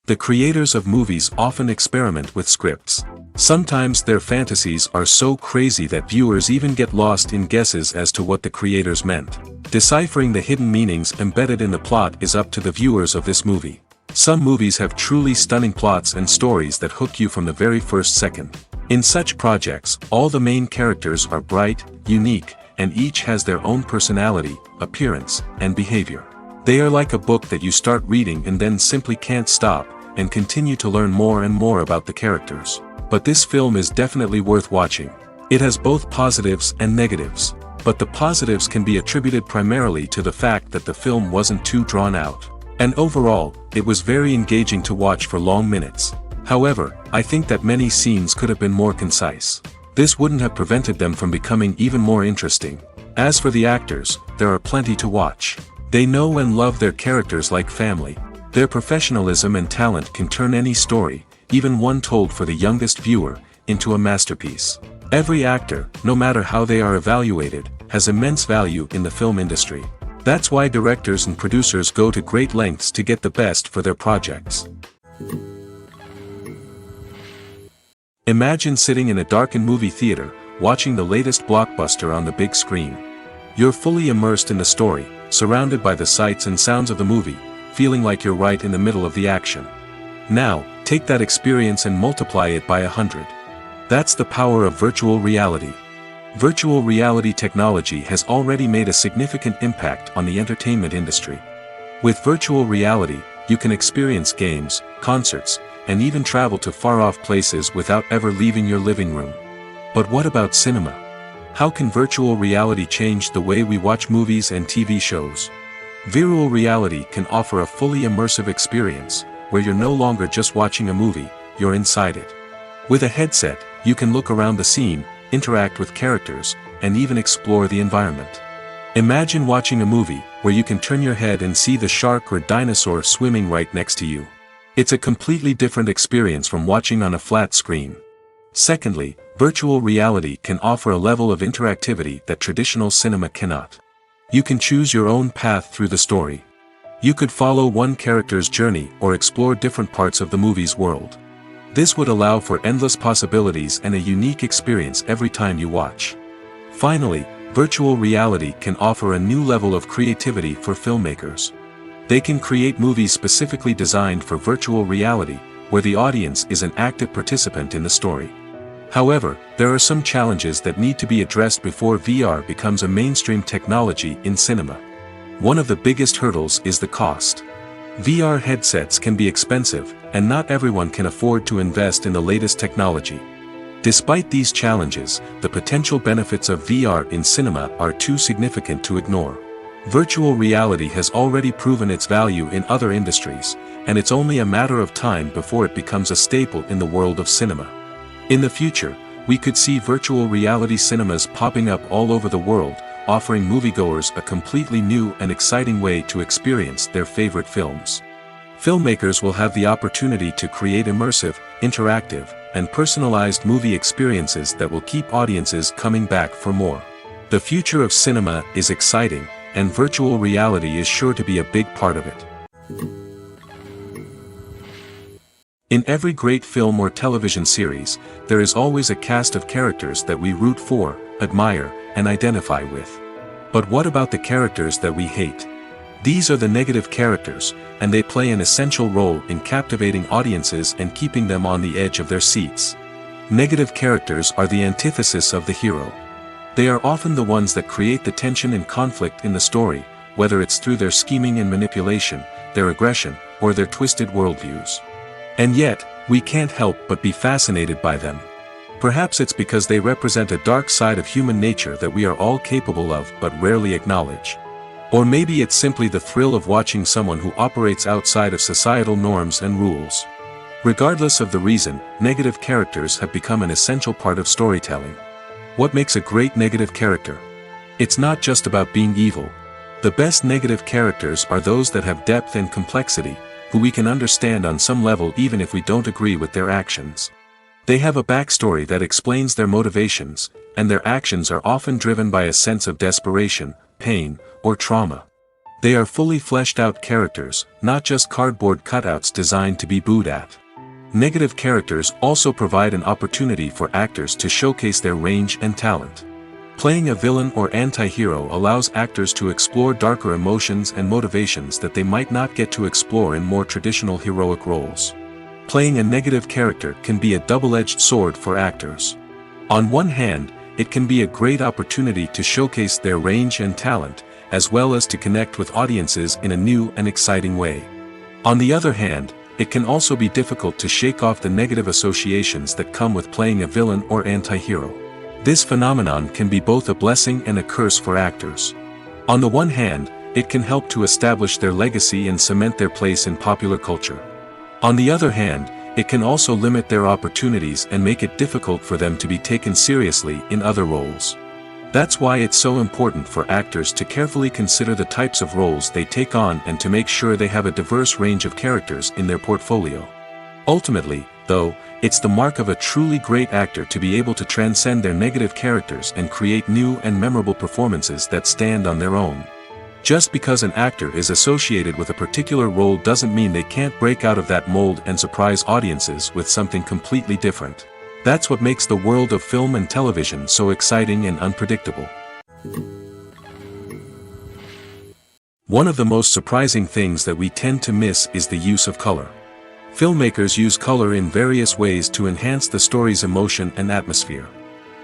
The creators of movies often experiment with scripts. Sometimes their fantasies are so crazy that viewers even get lost in guesses as to what the creators meant. Deciphering the hidden meanings embedded in the plot is up to the viewers of this movie. Some movies have truly stunning plots and stories that hook you from the very first second. In such projects, all the main characters are bright, unique, and each has their own personality, appearance, and behavior. They are like a book that you start reading and then simply can't stop, and continue to learn more and more about the characters. But this film is definitely worth watching. It has both positives and negatives. But the positives can be attributed primarily to the fact that the film wasn't too drawn out. And overall, it was very engaging to watch for long minutes. However, I think that many scenes could have been more concise. This wouldn't have prevented them from becoming even more interesting. As for the actors, there are plenty to watch. They know and love their characters like family. Their professionalism and talent can turn any story, even one told for the youngest viewer, into a masterpiece. Every actor, no matter how they are evaluated, has immense value in the film industry. That's why directors and producers go to great lengths to get the best for their projects. Imagine sitting in a darkened movie theater, watching the latest blockbuster on the big screen. You're fully immersed in the story, surrounded by the sights and sounds of the movie, feeling like you're right in the middle of the action. Now, take that experience and multiply it by 100. That's the power of virtual reality. Virtual reality technology has already made a significant impact on the entertainment industry. With virtual reality, you can experience games, concerts, and even travel to far-off places without ever leaving your living room. But what about cinema? How can virtual reality change the way we watch movies and TV shows? Virtual reality can offer a fully immersive experience, where you're no longer just watching a movie, you're inside it. With a headset, you can look around the scene, interact with characters, and even explore the environment. Imagine watching a movie, where you can turn your head and see the shark or dinosaur swimming right next to you. It's a completely different experience from watching on a flat screen. Secondly, virtual reality can offer a level of interactivity that traditional cinema cannot. You can choose your own path through the story. You could follow one character's journey or explore different parts of the movie's world. This would allow for endless possibilities and a unique experience every time you watch. Finally, virtual reality can offer a new level of creativity for filmmakers. They can create movies specifically designed for virtual reality, where the audience is an active participant in the story. However, there are some challenges that need to be addressed before VR becomes a mainstream technology in cinema. One of the biggest hurdles is the cost. VR headsets can be expensive, and not everyone can afford to invest in the latest technology. Despite these challenges, the potential benefits of VR in cinema are too significant to ignore. Virtual reality has already proven its value in other industries, and it's only a matter of time before it becomes a staple in the world of cinema. In the future, we could see virtual reality cinemas popping up all over the world, offering moviegoers a completely new and exciting way to experience their favorite films. Filmmakers will have the opportunity to create immersive, interactive, and personalized movie experiences that will keep audiences coming back for more. The future of cinema is exciting, and virtual reality is sure to be a big part of it. In every great film or television series, there is always a cast of characters that we root for, admire, and identify with. But what about the characters that we hate? These are the negative characters, and they play an essential role in captivating audiences and keeping them on the edge of their seats. Negative characters are the antithesis of the hero. They are often the ones that create the tension and conflict in the story, whether it's through their scheming and manipulation, their aggression, or their twisted worldviews. And yet, we can't help but be fascinated by them. Perhaps it's because they represent a dark side of human nature that we are all capable of but rarely acknowledge. Or maybe it's simply the thrill of watching someone who operates outside of societal norms and rules. Regardless of the reason, negative characters have become an essential part of storytelling. What makes a great negative character? It's not just about being evil. The best negative characters are those that have depth and complexity, who we can understand on some level even if we don't agree with their actions. They have a backstory that explains their motivations, and their actions are often driven by a sense of desperation, pain, or trauma. They are fully fleshed out characters, not just cardboard cutouts designed to be booed at. Negative characters also provide an opportunity for actors to showcase their range and talent. Playing a villain or anti-hero allows actors to explore darker emotions and motivations that they might not get to explore in more traditional heroic roles. Playing a negative character can be a double-edged sword for actors. On one hand, it can be a great opportunity to showcase their range and talent, as well as to connect with audiences in a new and exciting way. On the other hand, it can also be difficult to shake off the negative associations that come with playing a villain or anti-hero. This phenomenon can be both a blessing and a curse for actors. On the one hand, it can help to establish their legacy and cement their place in popular culture. On the other hand, it can also limit their opportunities and make it difficult for them to be taken seriously in other roles. That's why it's so important for actors to carefully consider the types of roles they take on and to make sure they have a diverse range of characters in their portfolio. Ultimately, though, it's the mark of a truly great actor to be able to transcend their negative characters and create new and memorable performances that stand on their own. Just because an actor is associated with a particular role doesn't mean they can't break out of that mold and surprise audiences with something completely different. That's what makes the world of film and television so exciting and unpredictable. One of the most surprising things that we tend to miss is the use of color. Filmmakers use color in various ways to enhance the story's emotion and atmosphere.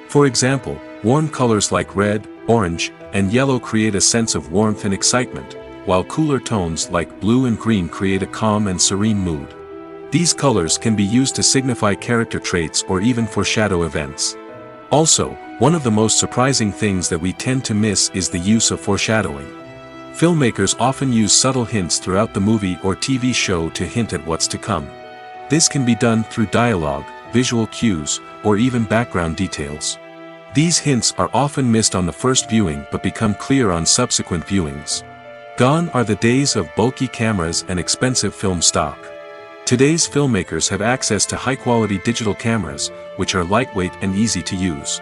For example, warm colors like red, orange, and yellow create a sense of warmth and excitement, while cooler tones like blue and green create a calm and serene mood. These colors can be used to signify character traits or even foreshadow events. Also, one of the most surprising things that we tend to miss is the use of foreshadowing. Filmmakers often use subtle hints throughout the movie or TV show to hint at what's to come. This can be done through dialogue, visual cues, or even background details. These hints are often missed on the first viewing but become clear on subsequent viewings. Gone are the days of bulky cameras and expensive film stock. Today's filmmakers have access to high-quality digital cameras, which are lightweight and easy to use.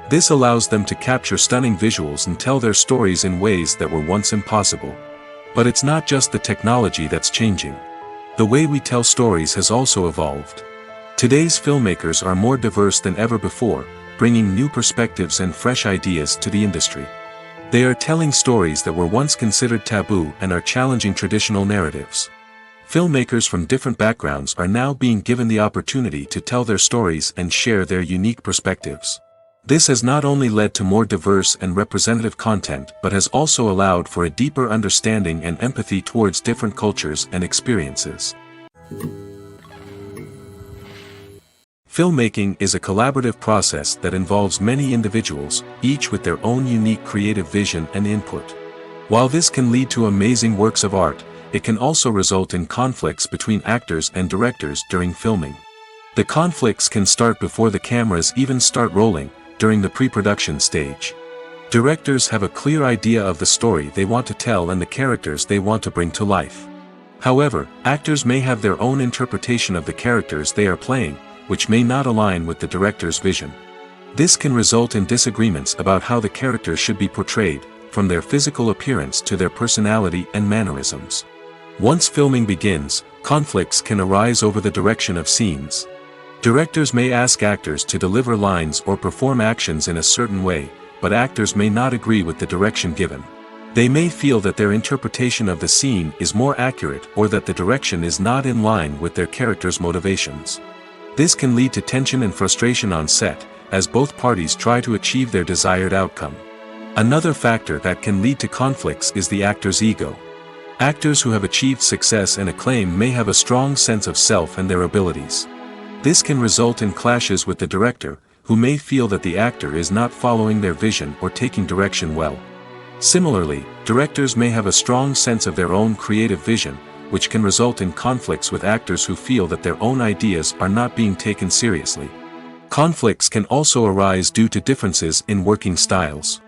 This allows them to capture stunning visuals and tell their stories in ways that were once impossible. But it's not just the technology that's changing. The way we tell stories has also evolved. Today's filmmakers are more diverse than ever before, bringing new perspectives and fresh ideas to the industry. They are telling stories that were once considered taboo and are challenging traditional narratives. Filmmakers from different backgrounds are now being given the opportunity to tell their stories and share their unique perspectives. This has not only led to more diverse and representative content but has also allowed for a deeper understanding and empathy towards different cultures and experiences. Filmmaking is a collaborative process that involves many individuals, each with their own unique creative vision and input. While this can lead to amazing works of art, it can also result in conflicts between actors and directors during filming. The conflicts can start before the cameras even start rolling, during the pre-production stage. Directors have a clear idea of the story they want to tell and the characters they want to bring to life. However, actors may have their own interpretation of the characters they are playing, which may not align with the director's vision. This can result in disagreements about how the characters should be portrayed, from their physical appearance to their personality and mannerisms. Once filming begins, conflicts can arise over the direction of scenes. Directors may ask actors to deliver lines or perform actions in a certain way, but actors may not agree with the direction given. They may feel that their interpretation of the scene is more accurate or that the direction is not in line with their character's motivations. This can lead to tension and frustration on set, as both parties try to achieve their desired outcome. Another factor that can lead to conflicts is the actor's ego. Actors who have achieved success and acclaim may have a strong sense of self and their abilities. This can result in clashes with the director, who may feel that the actor is not following their vision or taking direction well. Similarly, directors may have a strong sense of their own creative vision, which can result in conflicts with actors who feel that their own ideas are not being taken seriously. Conflicts can also arise due to differences in working styles.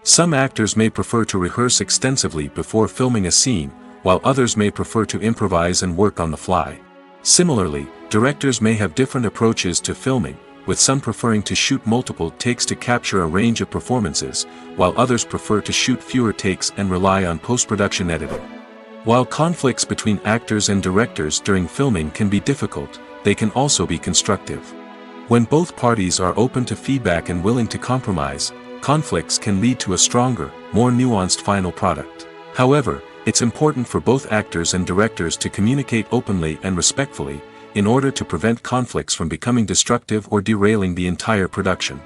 Some actors may prefer to rehearse extensively before filming a scene, while others may prefer to improvise and work on the fly. Similarly, directors may have different approaches to filming, with some preferring to shoot multiple takes to capture a range of performances, while others prefer to shoot fewer takes and rely on post-production editing. While conflicts between actors and directors during filming can be difficult, they can also be constructive. When both parties are open to feedback and willing to compromise, conflicts can lead to a stronger, more nuanced final product. However, it's important for both actors and directors to communicate openly and respectfully, in order to prevent conflicts from becoming destructive or derailing the entire production.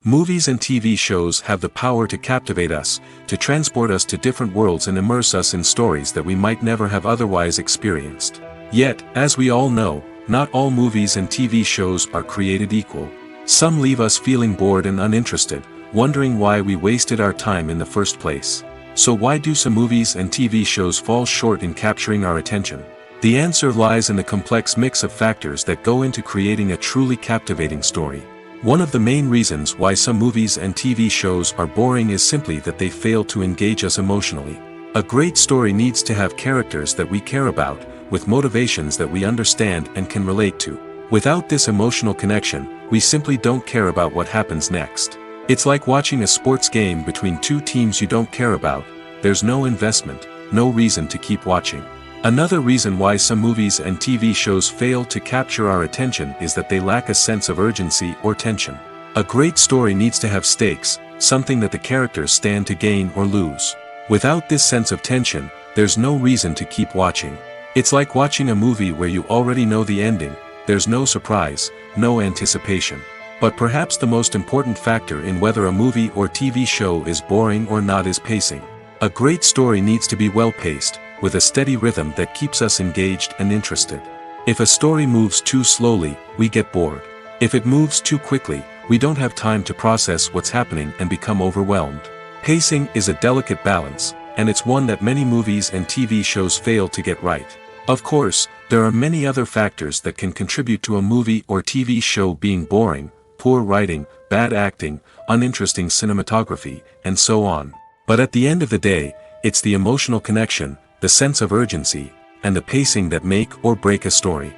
Movies and TV shows have the power to captivate us, to transport us to different worlds and immerse us in stories that we might never have otherwise experienced. Yet, as we all know, not all movies and TV shows are created equal. Some leave us feeling bored and uninterested, wondering why we wasted our time in the first place. So why do some movies and TV shows fall short in capturing our attention? The answer lies in the complex mix of factors that go into creating a truly captivating story. One of the main reasons why some movies and TV shows are boring is simply that they fail to engage us emotionally. A great story needs to have characters that we care about, with motivations that we understand and can relate to. Without this emotional connection, we simply don't care about what happens next. It's like watching a sports game between two teams you don't care about. There's no investment, no reason to keep watching. Another reason why some movies and TV shows fail to capture our attention is that they lack a sense of urgency or tension. A great story needs to have stakes, something that the characters stand to gain or lose. Without this sense of tension, there's no reason to keep watching. It's like watching a movie where you already know the ending. There's no surprise, no anticipation. But perhaps the most important factor in whether a movie or TV show is boring or not is pacing. A great story needs to be well-paced, with a steady rhythm that keeps us engaged and interested. If a story moves too slowly, we get bored. If it moves too quickly, we don't have time to process what's happening and become overwhelmed. Pacing is a delicate balance, and it's one that many movies and TV shows fail to get right. Of course, there are many other factors that can contribute to a movie or TV show being boring: poor writing, bad acting, uninteresting cinematography, and so on. But at the end of the day, it's the emotional connection, the sense of urgency, and the pacing that make or break a story.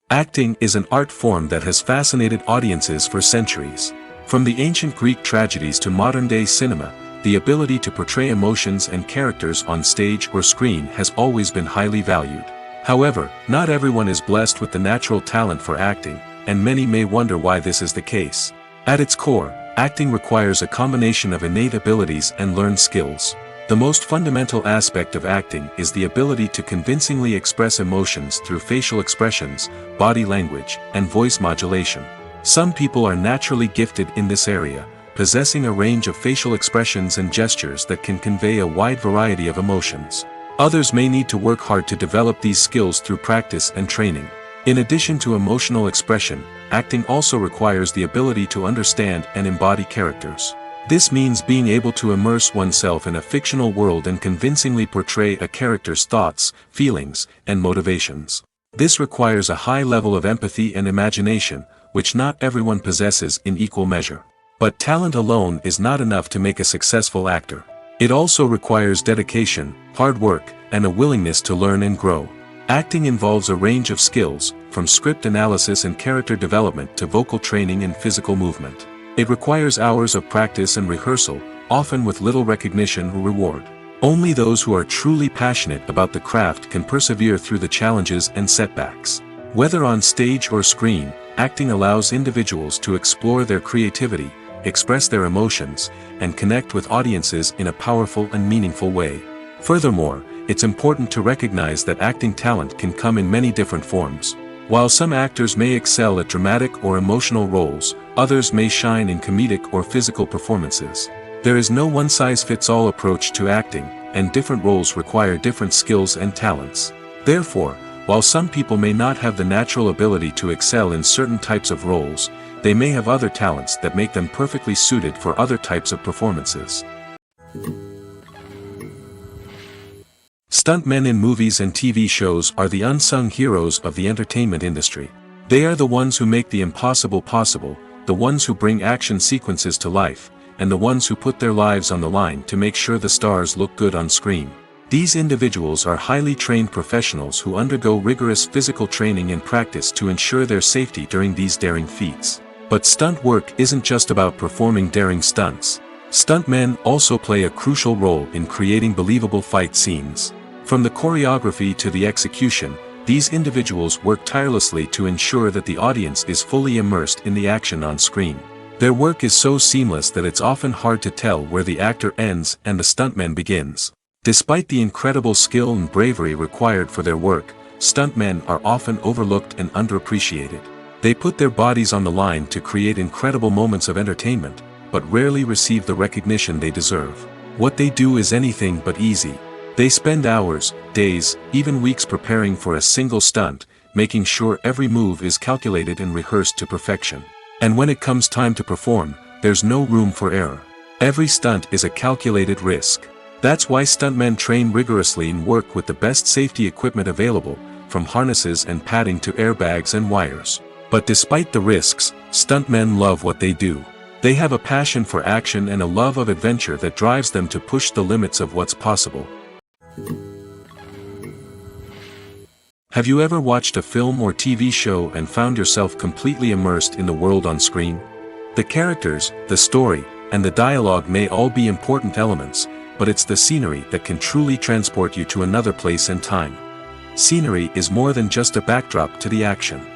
Acting is an art form that has fascinated audiences for centuries. From the ancient Greek tragedies to modern-day cinema, the ability to portray emotions and characters on stage or screen has always been highly valued. However, not everyone is blessed with the natural talent for acting, and many may wonder why this is the case. At its core, acting requires a combination of innate abilities and learned skills. The most fundamental aspect of acting is the ability to convincingly express emotions through facial expressions, body language, and voice modulation. Some people are naturally gifted in this area, possessing a range of facial expressions and gestures that can convey a wide variety of emotions. Others may need to work hard to develop these skills through practice and training. In addition to emotional expression, acting also requires the ability to understand and embody characters. This means being able to immerse oneself in a fictional world and convincingly portray a character's thoughts, feelings, and motivations. This requires a high level of empathy and imagination, which not everyone possesses in equal measure. But talent alone is not enough to make a successful actor. It also requires dedication, hard work, and a willingness to learn and grow. Acting involves a range of skills, from script analysis and character development to vocal training and physical movement. It requires hours of practice and rehearsal, often with little recognition or reward. Only those who are truly passionate about the craft can persevere through the challenges and setbacks. Whether on stage or screen, acting allows individuals to explore their creativity, express their emotions, and connect with audiences in a powerful and meaningful way. Furthermore, it's important to recognize that acting talent can come in many different forms. While some actors may excel at dramatic or emotional roles, others may shine in comedic or physical performances. There is no one-size-fits-all approach to acting, and different roles require different skills and talents. Therefore, while some people may not have the natural ability to excel in certain types of roles, they may have other talents that make them perfectly suited for other types of performances. Stuntmen in movies and TV shows are the unsung heroes of the entertainment industry. They are the ones who make the impossible possible, the ones who bring action sequences to life, and the ones who put their lives on the line to make sure the stars look good on screen. These individuals are highly trained professionals who undergo rigorous physical training and practice to ensure their safety during these daring feats. But stunt work isn't just about performing daring stunts. Stuntmen also play a crucial role in creating believable fight scenes. From the choreography to the execution, these individuals work tirelessly to ensure that the audience is fully immersed in the action on screen. Their work is so seamless that it's often hard to tell where the actor ends and the stuntman begins. Despite the incredible skill and bravery required for their work, stuntmen are often overlooked and underappreciated. They put their bodies on the line to create incredible moments of entertainment, but rarely receive the recognition they deserve. What they do is anything but easy. They spend hours, days, even weeks preparing for a single stunt, making sure every move is calculated and rehearsed to perfection. And when it comes time to perform, there's no room for error. Every stunt is a calculated risk. That's why stuntmen train rigorously and work with the best safety equipment available, from harnesses and padding to airbags and wires. But despite the risks, stuntmen love what they do. They have a passion for action and a love of adventure that drives them to push the limits of what's possible. Have you ever watched a film or TV show and found yourself completely immersed in the world on screen? The characters, the story, and the dialogue may all be important elements, but it's the scenery that can truly transport you to another place and time. Scenery is more than just a backdrop to the action.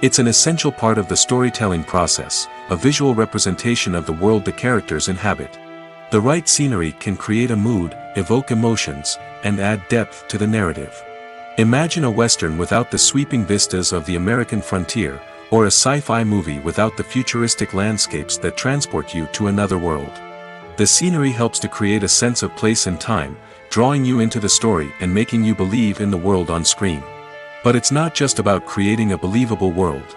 It's an essential part of the storytelling process, a visual representation of the world the characters inhabit. The right scenery can create a mood, evoke emotions, and add depth to the narrative. Imagine a Western without the sweeping vistas of the American frontier, or a sci-fi movie without the futuristic landscapes that transport you to another world. The scenery helps to create a sense of place and time, drawing you into the story and making you believe in the world on screen. But it's not just about creating a believable world.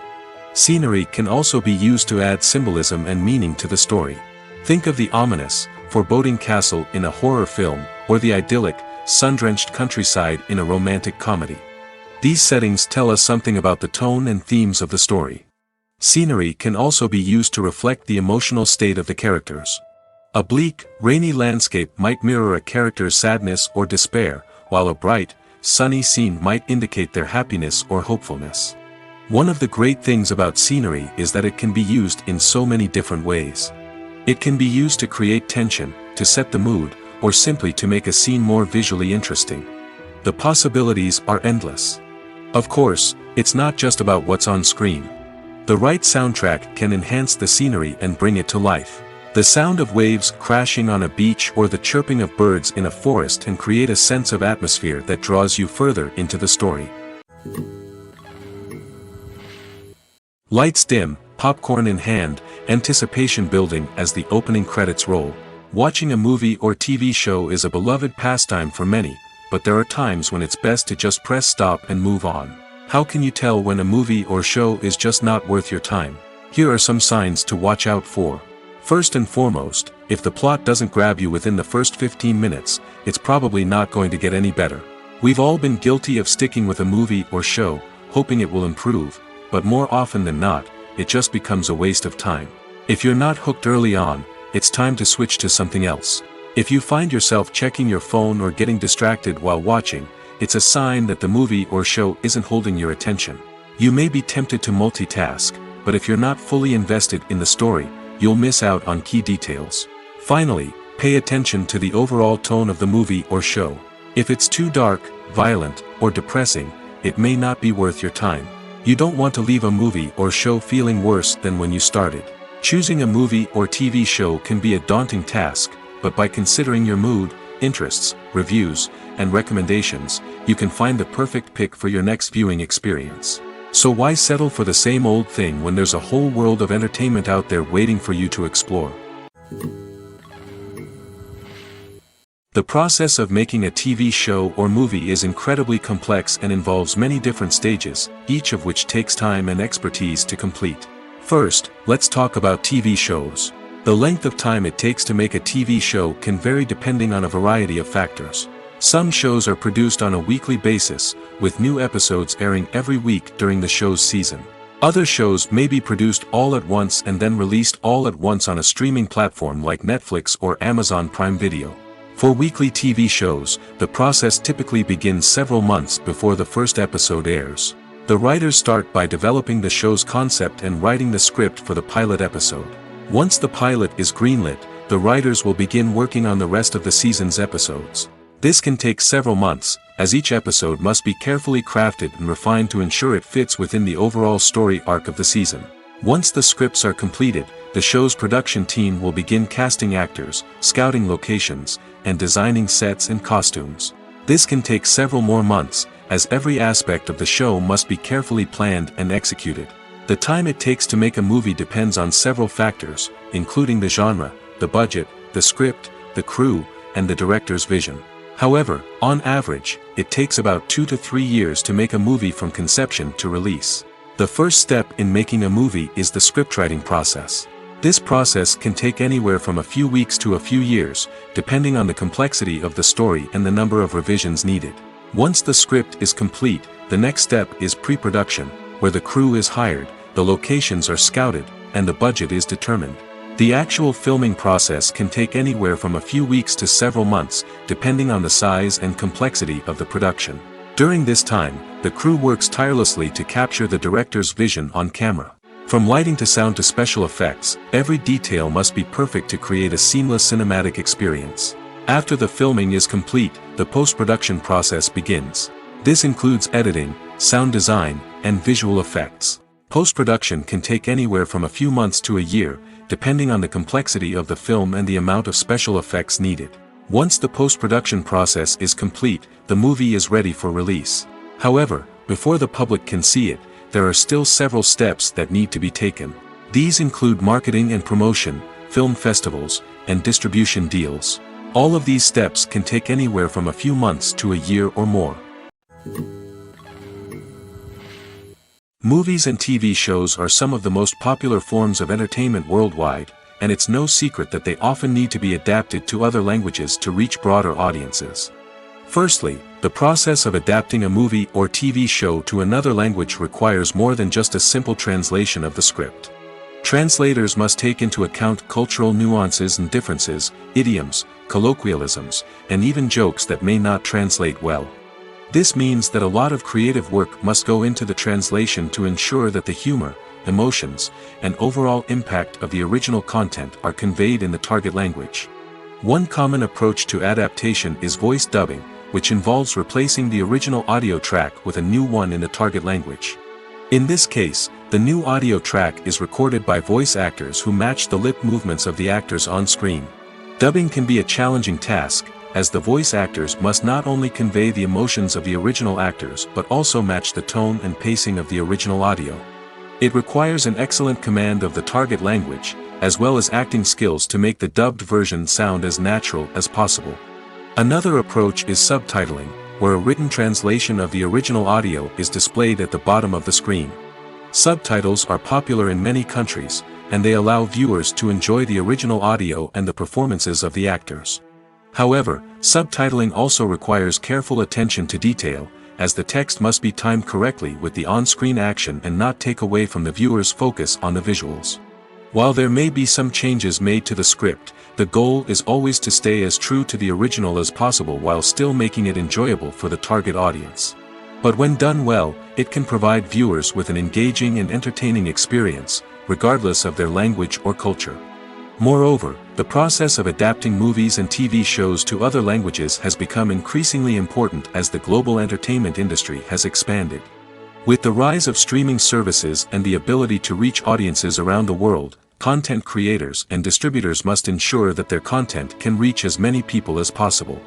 Scenery can also be used to add symbolism and meaning to the story. Think of the ominous, foreboding castle in a horror film, or the idyllic, sun-drenched countryside in a romantic comedy. These settings tell us something about the tone and themes of the story. Scenery can also be used to reflect the emotional state of the characters. A bleak, rainy landscape might mirror a character's sadness or despair, while a bright, sunny scene might indicate their happiness or hopefulness. One of the great things about scenery is that it can be used in so many different ways. It can be used to create tension, to set the mood, or simply to make a scene more visually interesting. The possibilities are endless. Of course, it's not just about what's on screen. The right soundtrack can enhance the scenery and bring it to life. The sound of waves crashing on a beach or the chirping of birds in a forest can create a sense of atmosphere that draws you further into the story. Lights dim, popcorn in hand, anticipation building as the opening credits roll. Watching a movie or TV show is a beloved pastime for many, but there are times when it's best to just press stop and move on. How can you tell when a movie or show is just not worth your time? Here are some signs to watch out for. First and foremost, if the plot doesn't grab you within the first 15 minutes, it's probably not going to get any better. We've all been guilty of sticking with a movie or show, hoping it will improve, but more often than not, it just becomes a waste of time. If you're not hooked early on, it's time to switch to something else. If you find yourself checking your phone or getting distracted while watching, it's a sign that the movie or show isn't holding your attention. You may be tempted to multitask, but if you're not fully invested in the story, you'll miss out on key details. Finally, pay attention to the overall tone of the movie or show. If it's too dark, violent, or depressing, it may not be worth your time. You don't want to leave a movie or show feeling worse than when you started. Choosing a movie or TV show can be a daunting task, but by considering your mood, interests, reviews, and recommendations, you can find the perfect pick for your next viewing experience. So why settle for the same old thing when there's a whole world of entertainment out there waiting for you to explore? The process of making a TV show or movie is incredibly complex and involves many different stages, each of which takes time and expertise to complete. First, let's talk about TV shows. The length of time it takes to make a TV show can vary depending on a variety of factors. Some shows are produced on a weekly basis, with new episodes airing every week during the show's season. Other shows may be produced all at once and then released all at once on a streaming platform like Netflix or Amazon Prime Video. For weekly TV shows, the process typically begins several months before the first episode airs. The writers start by developing the show's concept and writing the script for the pilot episode. Once the pilot is greenlit, the writers will begin working on the rest of the season's episodes. This can take several months, as each episode must be carefully crafted and refined to ensure it fits within the overall story arc of the season. Once the scripts are completed, the show's production team will begin casting actors, scouting locations, and designing sets and costumes. This can take several more months, as every aspect of the show must be carefully planned and executed. The time it takes to make a movie depends on several factors, including the genre, the budget, the script, the crew, and the director's vision. However, on average, it takes about 2 to 3 years to make a movie from conception to release. The first step in making a movie is the scriptwriting process. This process can take anywhere from a few weeks to a few years, depending on the complexity of the story and the number of revisions needed. Once the script is complete, the next step is pre-production, where the crew is hired, the locations are scouted, and the budget is determined. The actual filming process can take anywhere from a few weeks to several months, depending on the size and complexity of the production. During this time, the crew works tirelessly to capture the director's vision on camera. From lighting to sound to special effects, every detail must be perfect to create a seamless cinematic experience. After the filming is complete, the post-production process begins. This includes editing, sound design, and visual effects. Post-production can take anywhere from a few months to a year, depending on the complexity of the film and the amount of special effects needed. Once the post-production process is complete, the movie is ready for release. However, before the public can see it, there are still several steps that need to be taken. These include marketing and promotion, film festivals, and distribution deals. All of these steps can take anywhere from a few months to a year or more. Movies and TV shows are some of the most popular forms of entertainment worldwide, and it's no secret that they often need to be adapted to other languages to reach broader audiences. Firstly, the process of adapting a movie or TV show to another language requires more than just a simple translation of the script. Translators must take into account cultural nuances and differences, idioms, colloquialisms, and even jokes that may not translate well. This means that a lot of creative work must go into the translation to ensure that the humor, emotions, and overall impact of the original content are conveyed in the target language. One common approach to adaptation is voice dubbing, which involves replacing the original audio track with a new one in the target language. In this case, the new audio track is recorded by voice actors who match the lip movements of the actors on screen. Dubbing can be a challenging task, as the voice actors must not only convey the emotions of the original actors but also match the tone and pacing of the original audio. It requires an excellent command of the target language, as well as acting skills to make the dubbed version sound as natural as possible. Another approach is subtitling, where a written translation of the original audio is displayed at the bottom of the screen. Subtitles are popular in many countries, and they allow viewers to enjoy the original audio and the performances of the actors. However, subtitling also requires careful attention to detail, as the text must be timed correctly with the on-screen action and not take away from the viewer's focus on the visuals. While there may be some changes made to the script, the goal is always to stay as true to the original as possible while still making it enjoyable for the target audience. But when done well, it can provide viewers with an engaging and entertaining experience, regardless of their language or culture. Moreover, the process of adapting movies and TV shows to other languages has become increasingly important as the global entertainment industry has expanded. With the rise of streaming services and the ability to reach audiences around the world, content creators and distributors must ensure that their content can reach as many people as possible.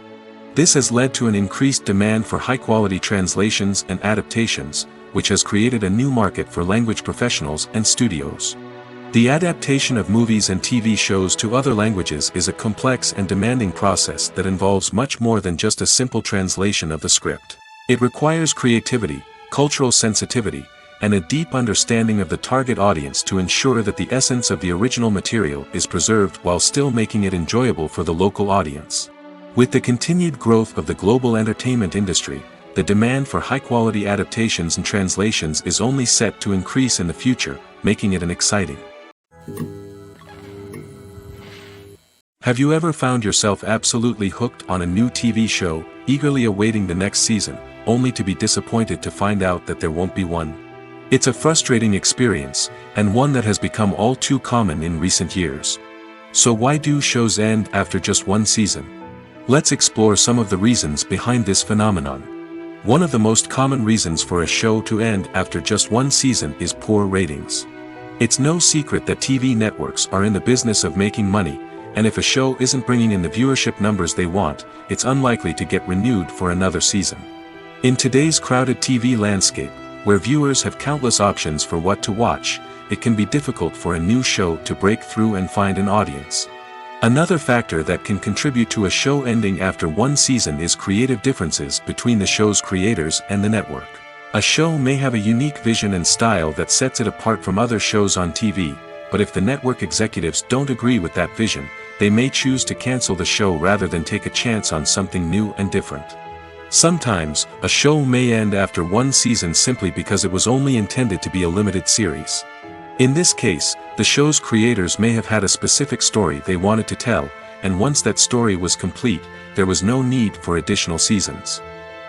This has led to an increased demand for high-quality translations and adaptations, which has created a new market for language professionals and studios. The adaptation of movies and TV shows to other languages is a complex and demanding process that involves much more than just a simple translation of the script. It requires creativity, cultural sensitivity, and a deep understanding of the target audience to ensure that the essence of the original material is preserved while still making it enjoyable for the local audience. With the continued growth of the global entertainment industry, the demand for high-quality adaptations and translations is only set to increase in the future, making it an exciting Have you ever found yourself absolutely hooked on a new TV show, eagerly awaiting the next season, only to be disappointed to find out that there won't be one? It's a frustrating experience, and one that has become all too common in recent years. So why do shows end after just one season? Let's explore some of the reasons behind this phenomenon. One of the most common reasons for a show to end after just one season is poor ratings. It's no secret that TV networks are in the business of making money, and if a show isn't bringing in the viewership numbers they want, it's unlikely to get renewed for another season. In today's crowded TV landscape, where viewers have countless options for what to watch, it can be difficult for a new show to break through and find an audience. Another factor that can contribute to a show ending after one season is creative differences between the show's creators and the network. A show may have a unique vision and style that sets it apart from other shows on TV, but if the network executives don't agree with that vision, they may choose to cancel the show rather than take a chance on something new and different. Sometimes, a show may end after one season simply because it was only intended to be a limited series. In this case, the show's creators may have had a specific story they wanted to tell, and once that story was complete, there was no need for additional seasons.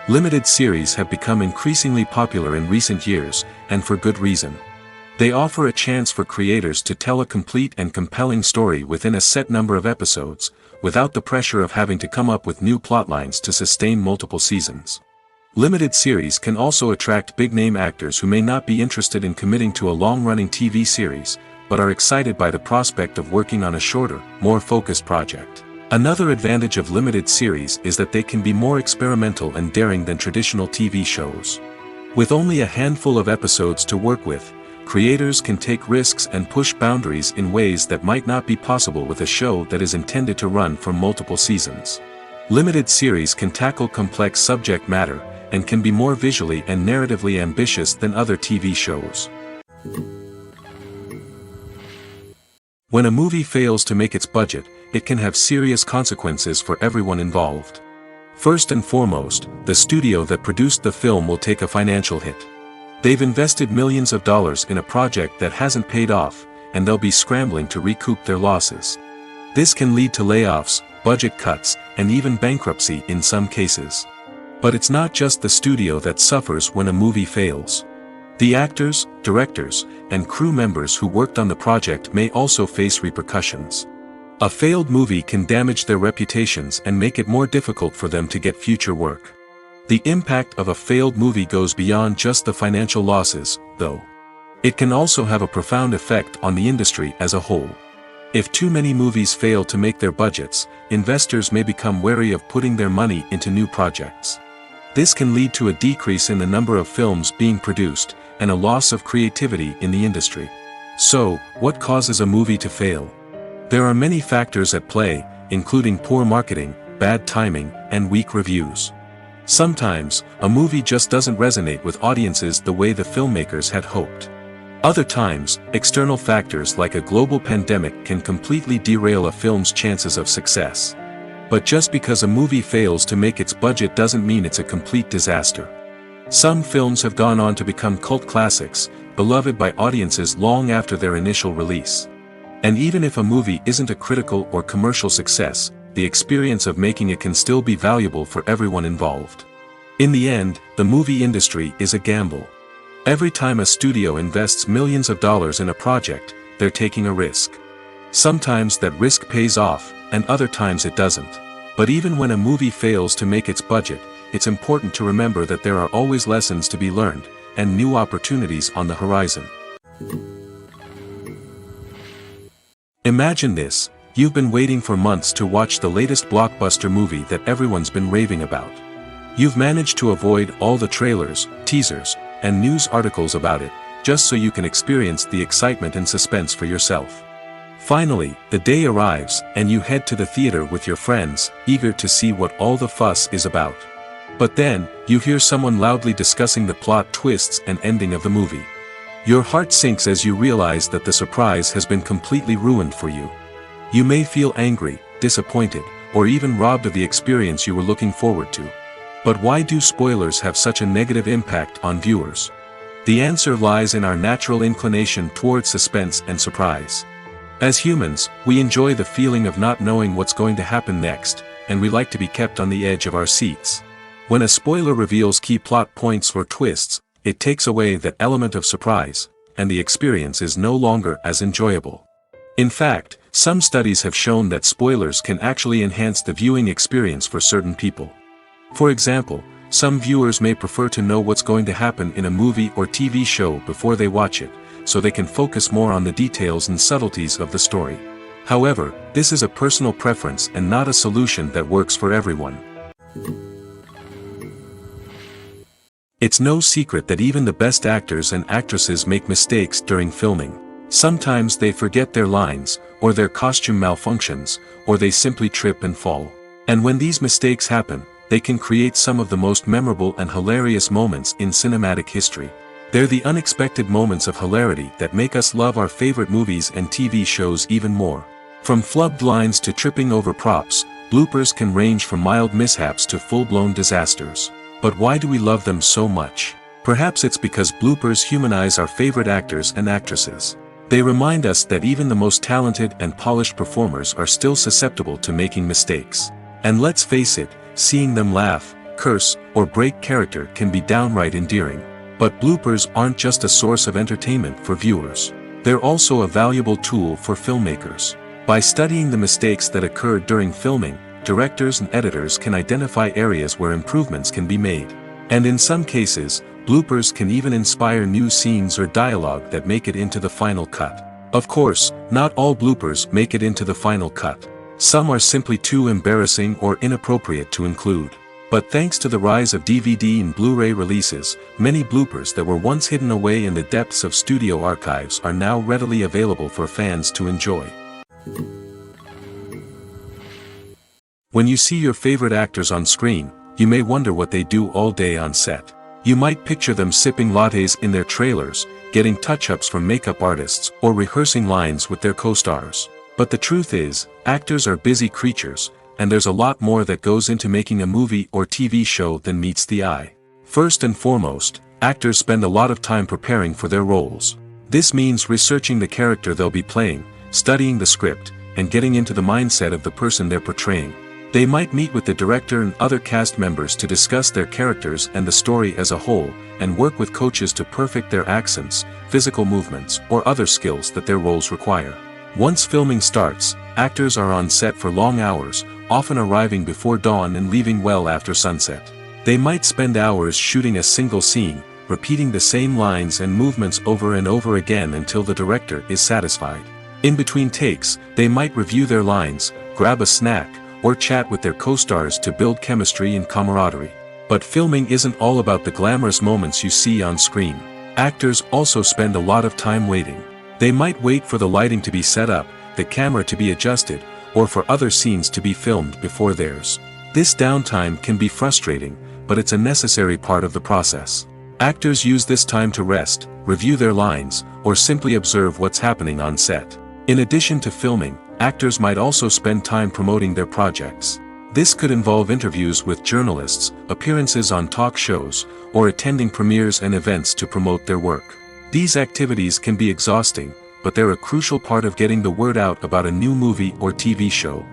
Limited series have become increasingly popular in recent years, and for good reason. They offer a chance for creators to tell a complete and compelling story within a set number of episodes, without the pressure of having to come up with new plotlines to sustain multiple seasons. Limited series can also attract big-name actors who may not be interested in committing to a long-running TV series, but are excited by the prospect of working on a shorter, more focused project. Another advantage of limited series is that they can be more experimental and daring than traditional TV shows. With only a handful of episodes to work with, creators can take risks and push boundaries in ways that might not be possible with a show that is intended to run for multiple seasons. Limited series can tackle complex subject matter, and can be more visually and narratively ambitious than other TV shows. When a movie fails to make its budget, it can have serious consequences for everyone involved. First and foremost, the studio that produced the film will take a financial hit. They've invested millions of dollars in a project that hasn't paid off, and they'll be scrambling to recoup their losses. This can lead to layoffs, budget cuts, and even bankruptcy in some cases. But it's not just the studio that suffers when a movie fails. The actors, directors, and crew members who worked on the project may also face repercussions. A failed movie can damage their reputations and make it more difficult for them to get future work. The impact of a failed movie goes beyond just the financial losses, though. It can also have a profound effect on the industry as a whole. If too many movies fail to make their budgets, investors may become wary of putting their money into new projects. This can lead to a decrease in the number of films being produced, and a loss of creativity in the industry. So, what causes a movie to fail? There are many factors at play, including poor marketing, bad timing, and weak reviews. Sometimes, a movie just doesn't resonate with audiences the way the filmmakers had hoped. Other times, external factors like a global pandemic can completely derail a film's chances of success. But just because a movie fails to make its budget doesn't mean it's a complete disaster. Some films have gone on to become cult classics, beloved by audiences long after their initial release. And even if a movie isn't a critical or commercial success, the experience of making it can still be valuable for everyone involved. In the end, the movie industry is a gamble. Every time a studio invests millions of dollars in a project, they're taking a risk. Sometimes that risk pays off, and other times it doesn't. But even when a movie fails to make its budget, it's important to remember that there are always lessons to be learned, and new opportunities on the horizon. Imagine this. You've been waiting for months to watch the latest blockbuster movie that everyone's been raving about. You've managed to avoid all the trailers, teasers, and news articles about it, just so you can experience the excitement and suspense for yourself. Finally, the day arrives, and you head to the theater with your friends, eager to see what all the fuss is about. But then, you hear someone loudly discussing the plot twists and ending of the movie. Your heart sinks as you realize that the surprise has been completely ruined for you. You may feel angry, disappointed, or even robbed of the experience you were looking forward to. But why do spoilers have such a negative impact on viewers? The answer lies in our natural inclination toward suspense and surprise. As humans, we enjoy the feeling of not knowing what's going to happen next, and we like to be kept on the edge of our seats. When a spoiler reveals key plot points or twists, it takes away that element of surprise, and the experience is no longer as enjoyable. In fact, some studies have shown that spoilers can actually enhance the viewing experience for certain people. For example, some viewers may prefer to know what's going to happen in a movie or TV show before they watch it, so they can focus more on the details and subtleties of the story. However, this is a personal preference and not a solution that works for everyone. It's no secret that even the best actors and actresses make mistakes during filming. Sometimes they forget their lines, or their costume malfunctions, or they simply trip and fall. And when these mistakes happen, they can create some of the most memorable and hilarious moments in cinematic history. They're the unexpected moments of hilarity that make us love our favorite movies and TV shows even more. From flubbed lines to tripping over props, bloopers can range from mild mishaps to full-blown disasters. But why do we love them so much? Perhaps it's because bloopers humanize our favorite actors and actresses. They remind us that even the most talented and polished performers are still susceptible to making mistakes. And let's face it, seeing them laugh, curse, or break character can be downright endearing. But bloopers aren't just a source of entertainment for viewers. They're also a valuable tool for filmmakers. By studying the mistakes that occurred during filming, directors and editors can identify areas where improvements can be made. And in some cases, bloopers can even inspire new scenes or dialogue that make it into the final cut. Of course, not all bloopers make it into the final cut. Some are simply too embarrassing or inappropriate to include. But thanks to the rise of DVD and Blu-ray releases, many bloopers that were once hidden away in the depths of studio archives are now readily available for fans to enjoy. When you see your favorite actors on screen, you may wonder what they do all day on set. You might picture them sipping lattes in their trailers, getting touch-ups from makeup artists, or rehearsing lines with their co-stars. But the truth is, actors are busy creatures, and there's a lot more that goes into making a movie or TV show than meets the eye. First and foremost, actors spend a lot of time preparing for their roles. This means researching the character they'll be playing, studying the script, and getting into the mindset of the person they're portraying. They might meet with the director and other cast members to discuss their characters and the story as a whole, and work with coaches to perfect their accents, physical movements, or other skills that their roles require. Once filming starts, actors are on set for long hours, often arriving before dawn and leaving well after sunset. They might spend hours shooting a single scene, repeating the same lines and movements over and over again until the director is satisfied. In between takes, they might review their lines, grab a snack, or chat with their co-stars to build chemistry and camaraderie. But filming isn't all about the glamorous moments you see on screen. Actors also spend a lot of time waiting. They might wait for the lighting to be set up, the camera to be adjusted, or for other scenes to be filmed before theirs. This downtime can be frustrating, but it's a necessary part of the process. Actors use this time to rest, review their lines, or simply observe what's happening on set. In addition to filming, actors might also spend time promoting their projects. This could involve interviews with journalists, appearances on talk shows, or attending premieres and events to promote their work. These activities can be exhausting, but they're a crucial part of getting the word out about a new movie or TV show.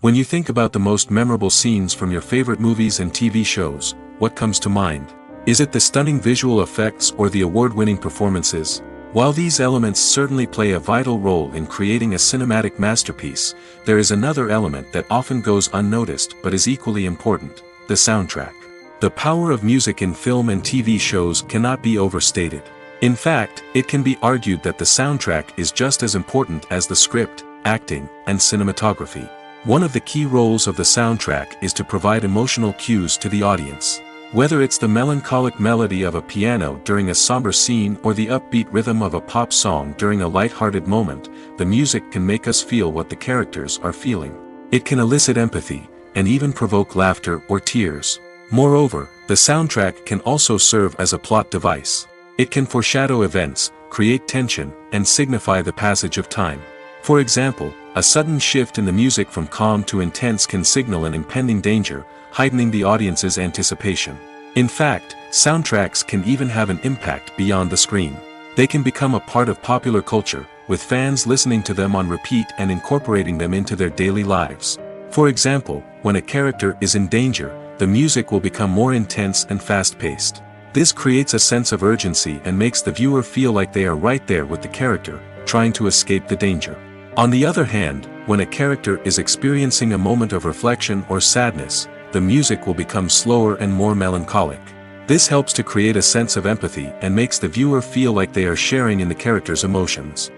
When you think about the most memorable scenes from your favorite movies and TV shows, what comes to mind? Is it the stunning visual effects or the award-winning performances? While these elements certainly play a vital role in creating a cinematic masterpiece, there is another element that often goes unnoticed but is equally important: the soundtrack. The power of music in film and TV shows cannot be overstated. In fact, it can be argued that the soundtrack is just as important as the script, acting, and cinematography. One of the key roles of the soundtrack is to provide emotional cues to the audience. Whether it's the melancholic melody of a piano during a somber scene or the upbeat rhythm of a pop song during a light-hearted moment, the music can make us feel what the characters are feeling. It can elicit empathy, and even provoke laughter or tears. Moreover, the soundtrack can also serve as a plot device. It can foreshadow events, create tension, and signify the passage of time. For example, a sudden shift in the music from calm to intense can signal an impending danger, heightening the audience's anticipation. In fact, soundtracks can even have an impact beyond the screen. They can become a part of popular culture, with fans listening to them on repeat and incorporating them into their daily lives. For example, when a character is in danger, the music will become more intense and fast-paced. This creates a sense of urgency and makes the viewer feel like they are right there with the character, trying to escape the danger. On the other hand, when a character is experiencing a moment of reflection or sadness, the music will become slower and more melancholic. This helps to create a sense of empathy and makes the viewer feel like they are sharing in the character's emotions.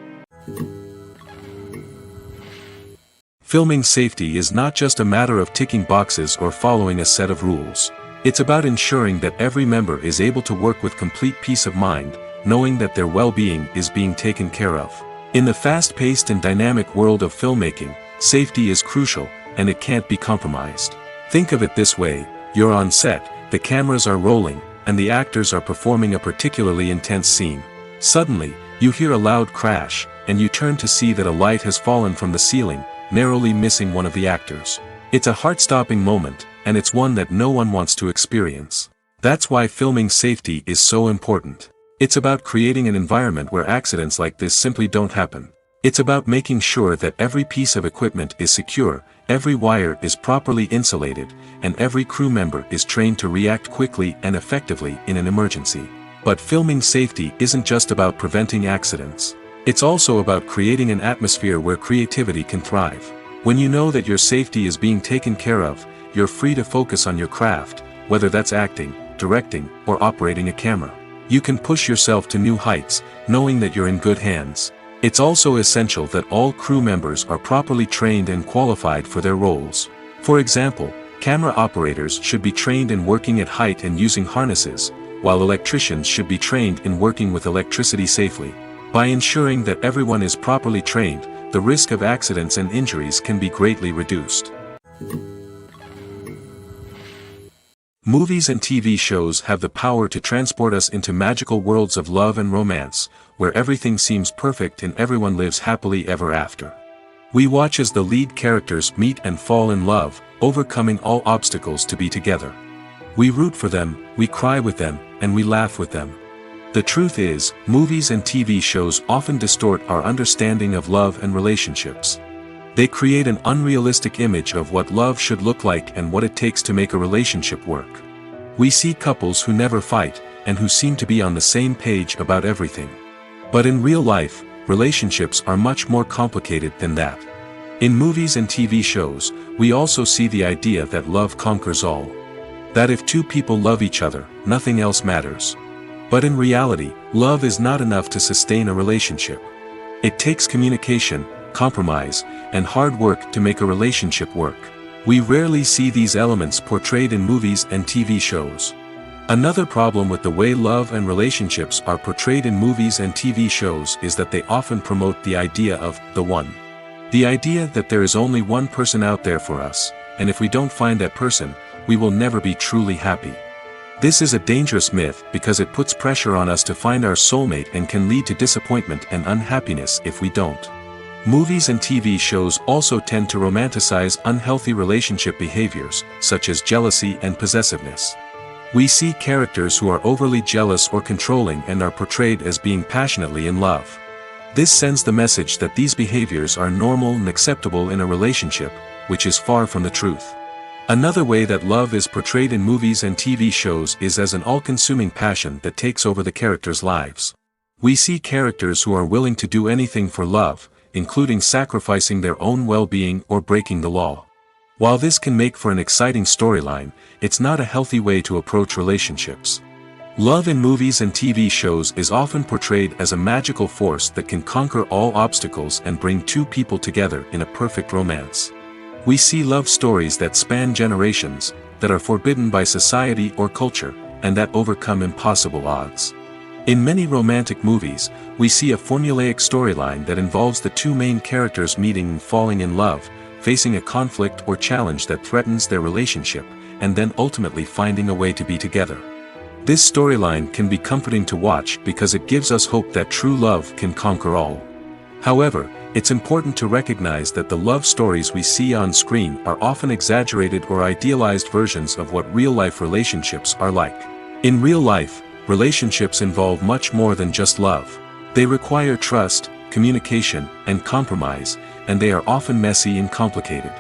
Filming safety is not just a matter of ticking boxes or following a set of rules. It's about ensuring that every member is able to work with complete peace of mind, knowing that their well-being is being taken care of. In the fast-paced and dynamic world of filmmaking, safety is crucial, and it can't be compromised. Think of it this way: you're on set, the cameras are rolling, and the actors are performing a particularly intense scene. Suddenly, you hear a loud crash, and you turn to see that a light has fallen from the ceiling, narrowly missing one of the actors. It's a heart-stopping moment, and it's one that no one wants to experience. That's why filming safety is so important. It's about creating an environment where accidents like this simply don't happen. It's about making sure that every piece of equipment is secure, every wire is properly insulated, and every crew member is trained to react quickly and effectively in an emergency. But filming safety isn't just about preventing accidents. It's also about creating an atmosphere where creativity can thrive. When you know that your safety is being taken care of, you're free to focus on your craft, whether that's acting, directing, or operating a camera. You can push yourself to new heights, knowing that you're in good hands. It's also essential that all crew members are properly trained and qualified for their roles. For example, camera operators should be trained in working at height and using harnesses, while electricians should be trained in working with electricity safely. By ensuring that everyone is properly trained, the risk of accidents and injuries can be greatly reduced. Movies and TV shows have the power to transport us into magical worlds of love and romance, where everything seems perfect and everyone lives happily ever after. We watch as the lead characters meet and fall in love, overcoming all obstacles to be together. We root for them, we cry with them, and we laugh with them. The truth is, movies and TV shows often distort our understanding of love and relationships. They create an unrealistic image of what love should look like and what it takes to make a relationship work. We see couples who never fight, and who seem to be on the same page about everything. But in real life, relationships are much more complicated than that. In movies and TV shows, we also see the idea that love conquers all. That if two people love each other, nothing else matters. But in reality, love is not enough to sustain a relationship. It takes communication, compromise, and hard work to make a relationship work. We rarely see these elements portrayed in movies and TV shows. Another problem with the way love and relationships are portrayed in movies and TV shows is that they often promote the idea of the one. The idea that there is only one person out there for us, and if we don't find that person, we will never be truly happy. This is a dangerous myth because it puts pressure on us to find our soulmate and can lead to disappointment and unhappiness if we don't. Movies and TV shows also tend to romanticize unhealthy relationship behaviors, such as jealousy and possessiveness. We see characters who are overly jealous or controlling and are portrayed as being passionately in love. This sends the message that these behaviors are normal and acceptable in a relationship, which is far from the truth. Another way that love is portrayed in movies and TV shows is as an all-consuming passion that takes over the characters' lives. We see characters who are willing to do anything for love, including sacrificing their own well-being or breaking the law. While this can make for an exciting storyline, it's not a healthy way to approach relationships. Love in movies and TV shows is often portrayed as a magical force that can conquer all obstacles and bring two people together in a perfect romance. We see love stories that span generations, that are forbidden by society or culture, and that overcome impossible odds. In many romantic movies, we see a formulaic storyline that involves the two main characters meeting and falling in love, facing a conflict or challenge that threatens their relationship, and then ultimately finding a way to be together. This storyline can be comforting to watch because it gives us hope that true love can conquer all. However, it's important to recognize that the love stories we see on screen are often exaggerated or idealized versions of what real-life relationships are like. In real life, relationships involve much more than just love. They require trust, communication, and compromise, and they are often messy and complicated.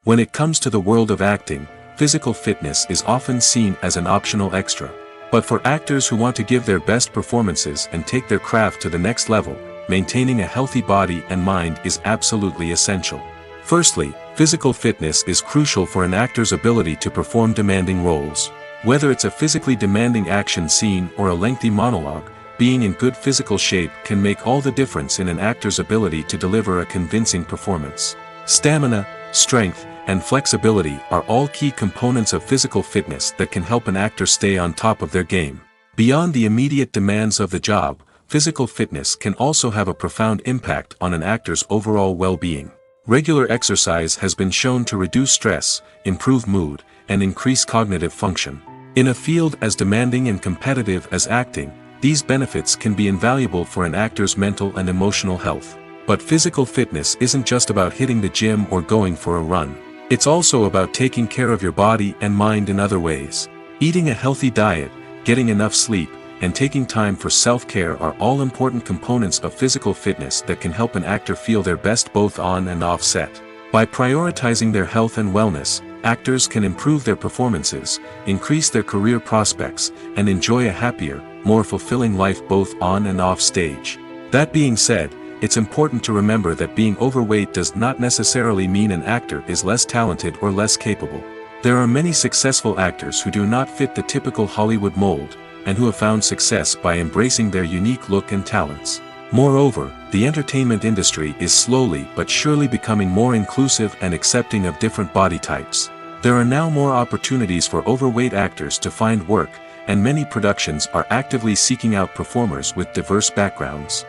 When it comes to the world of acting, physical fitness is often seen as an optional extra. But for actors who want to give their best performances and take their craft to the next level, maintaining a healthy body and mind is absolutely essential. Firstly, physical fitness is crucial for an actor's ability to perform demanding roles. Whether it's a physically demanding action scene or a lengthy monologue, being in good physical shape can make all the difference in an actor's ability to deliver a convincing performance. Stamina, strength, and flexibility are all key components of physical fitness that can help an actor stay on top of their game. Beyond the immediate demands of the job, physical fitness can also have a profound impact on an actor's overall well-being. Regular exercise has been shown to reduce stress, improve mood, and increase cognitive function. In a field as demanding and competitive as acting, these benefits can be invaluable for an actor's mental and emotional health. But physical fitness isn't just about hitting the gym or going for a run. It's also about taking care of your body and mind in other ways. Eating a healthy diet, getting enough sleep, and taking time for self-care are all important components of physical fitness that can help an actor feel their best both on and off set. By prioritizing their health and wellness, actors can improve their performances, increase their career prospects, and enjoy a happier, more fulfilling life both on and off stage. That being said, it's important to remember that being overweight does not necessarily mean an actor is less talented or less capable. There are many successful actors who do not fit the typical Hollywood mold, and who have found success by embracing their unique look and talents. Moreover, the entertainment industry is slowly but surely becoming more inclusive and accepting of different body types. There are now more opportunities for overweight actors to find work, and many productions are actively seeking out performers with diverse backgrounds.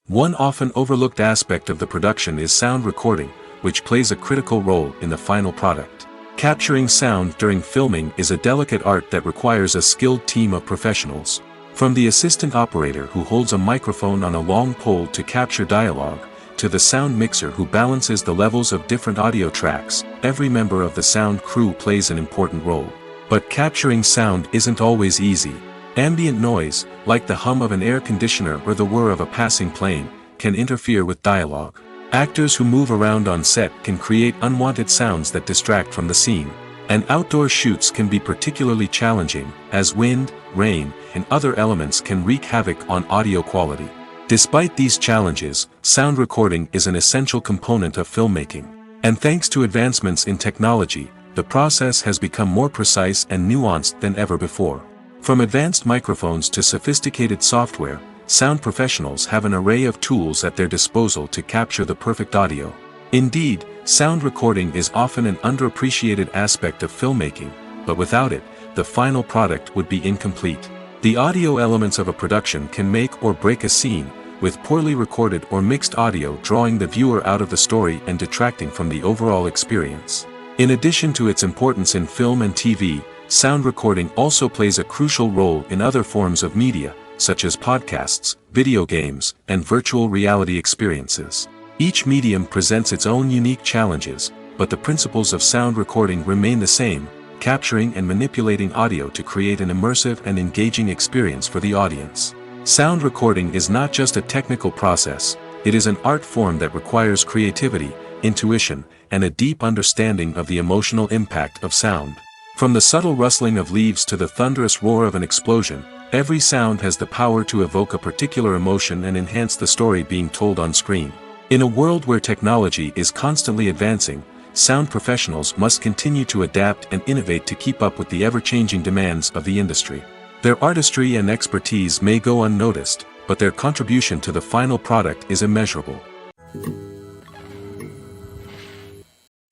One often overlooked aspect of the production is sound recording, which plays a critical role in the final product. Capturing sound during filming is a delicate art that requires a skilled team of professionals. From the assistant operator who holds a microphone on a long pole to capture dialogue, to the sound mixer who balances the levels of different audio tracks, every member of the sound crew plays an important role. But capturing sound isn't always easy. Ambient noise, like the hum of an air conditioner or the whir of a passing plane, can interfere with dialogue. Actors who move around on set can create unwanted sounds that distract from the scene. And outdoor shoots can be particularly challenging, as wind, rain, and other elements can wreak havoc on audio quality. Despite these challenges, sound recording is an essential component of filmmaking. And thanks to advancements in technology, the process has become more precise and nuanced than ever before. From advanced microphones to sophisticated software, sound professionals have an array of tools at their disposal to capture the perfect audio. Indeed, sound recording is often an underappreciated aspect of filmmaking, but without it, the final product would be incomplete. The audio elements of a production can make or break a scene, with poorly recorded or mixed audio drawing the viewer out of the story and detracting from the overall experience. In addition to its importance in film and TV, sound recording also plays a crucial role in other forms of media, such as podcasts, video games, and virtual reality experiences. Each medium presents its own unique challenges, but the principles of sound recording remain the same, capturing and manipulating audio to create an immersive and engaging experience for the audience. Sound recording is not just a technical process, it is an art form that requires creativity, intuition, and a deep understanding of the emotional impact of sound. From the subtle rustling of leaves to the thunderous roar of an explosion, every sound has the power to evoke a particular emotion and enhance the story being told on screen. In a world where technology is constantly advancing, sound professionals must continue to adapt and innovate to keep up with the ever-changing demands of the industry. Their artistry and expertise may go unnoticed, but their contribution to the final product is immeasurable.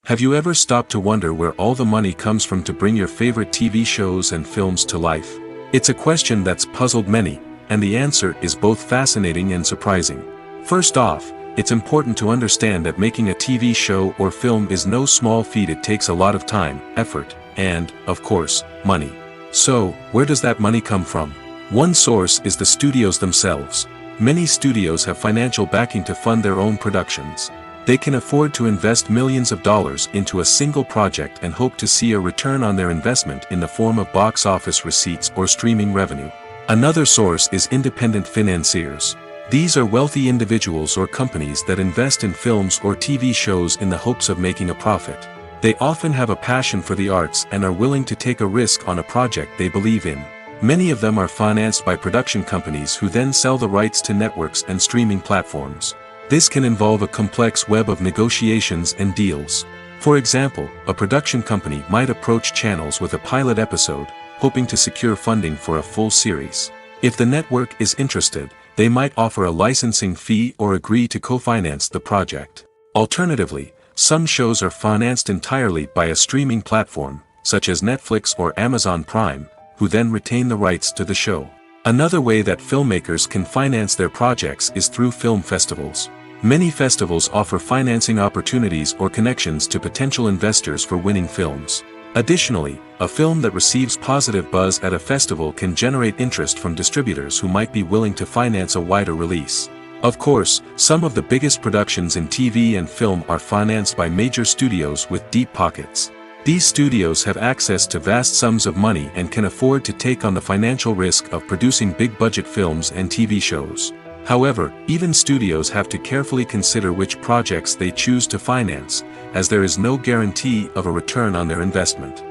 Have you ever stopped to wonder where all the money comes from to bring your favorite TV shows and films to life? It's a question that's puzzled many, and the answer is both fascinating and surprising. First off, it's important to understand that making a TV show or film is no small feat. It takes a lot of time, effort, and, of course, money. So, where does that money come from? One source is the studios themselves. Many studios have financial backing to fund their own productions. They can afford to invest millions of dollars into a single project and hope to see a return on their investment in the form of box office receipts or streaming revenue. Another source is independent financiers. These are wealthy individuals or companies that invest in films or TV shows in the hopes of making a profit. They often have a passion for the arts and are willing to take a risk on a project they believe in. Many of them are financed by production companies who then sell the rights to networks and streaming platforms. This can involve a complex web of negotiations and deals. For example, a production company might approach channels with a pilot episode, hoping to secure funding for a full series. If the network is interested, they might offer a licensing fee or agree to co-finance the project. Alternatively, some shows are financed entirely by a streaming platform, such as Netflix or Amazon Prime, who then retain the rights to the show. Another way that filmmakers can finance their projects is through film festivals. Many festivals offer financing opportunities or connections to potential investors for winning films. Additionally, a film that receives positive buzz at a festival can generate interest from distributors who might be willing to finance a wider release. Of course, some of the biggest productions in TV and film are financed by major studios with deep pockets. These studios have access to vast sums of money and can afford to take on the financial risk of producing big-budget films and TV shows. However, even studios have to carefully consider which projects they choose to finance, as there is no guarantee of a return on their investment.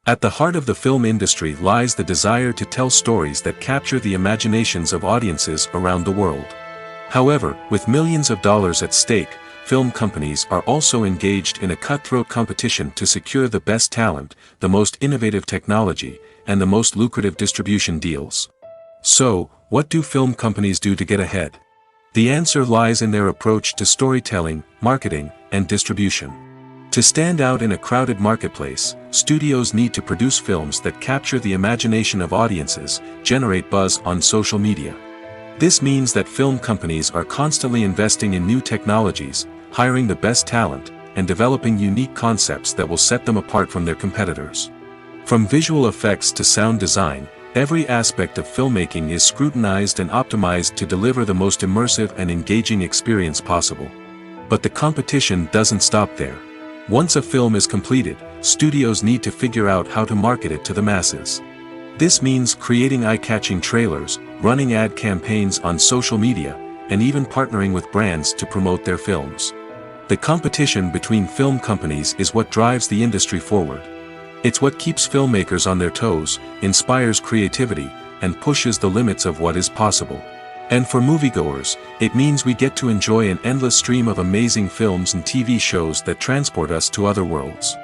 At the heart of the film industry lies the desire to tell stories that capture the imaginations of audiences around the world. However, with millions of dollars at stake, film companies are also engaged in a cutthroat competition to secure the best talent, the most innovative technology, and the most lucrative distribution deals. So, what do film companies do to get ahead? The answer lies in their approach to storytelling, marketing, and distribution. To stand out in a crowded marketplace, studios need to produce films that capture the imagination of audiences, generate buzz on social media. This means that film companies are constantly investing in new technologies, hiring the best talent, and developing unique concepts that will set them apart from their competitors. From visual effects to sound design, every aspect of filmmaking is scrutinized and optimized to deliver the most immersive and engaging experience possible. But the competition doesn't stop there. Once a film is completed, studios need to figure out how to market it to the masses. This means creating eye-catching trailers, running ad campaigns on social media, and even partnering with brands to promote their films. The competition between film companies is what drives the industry forward. It's what keeps filmmakers on their toes, inspires creativity, and pushes the limits of what is possible. And for moviegoers, it means we get to enjoy an endless stream of amazing films and TV shows that transport us to other worlds.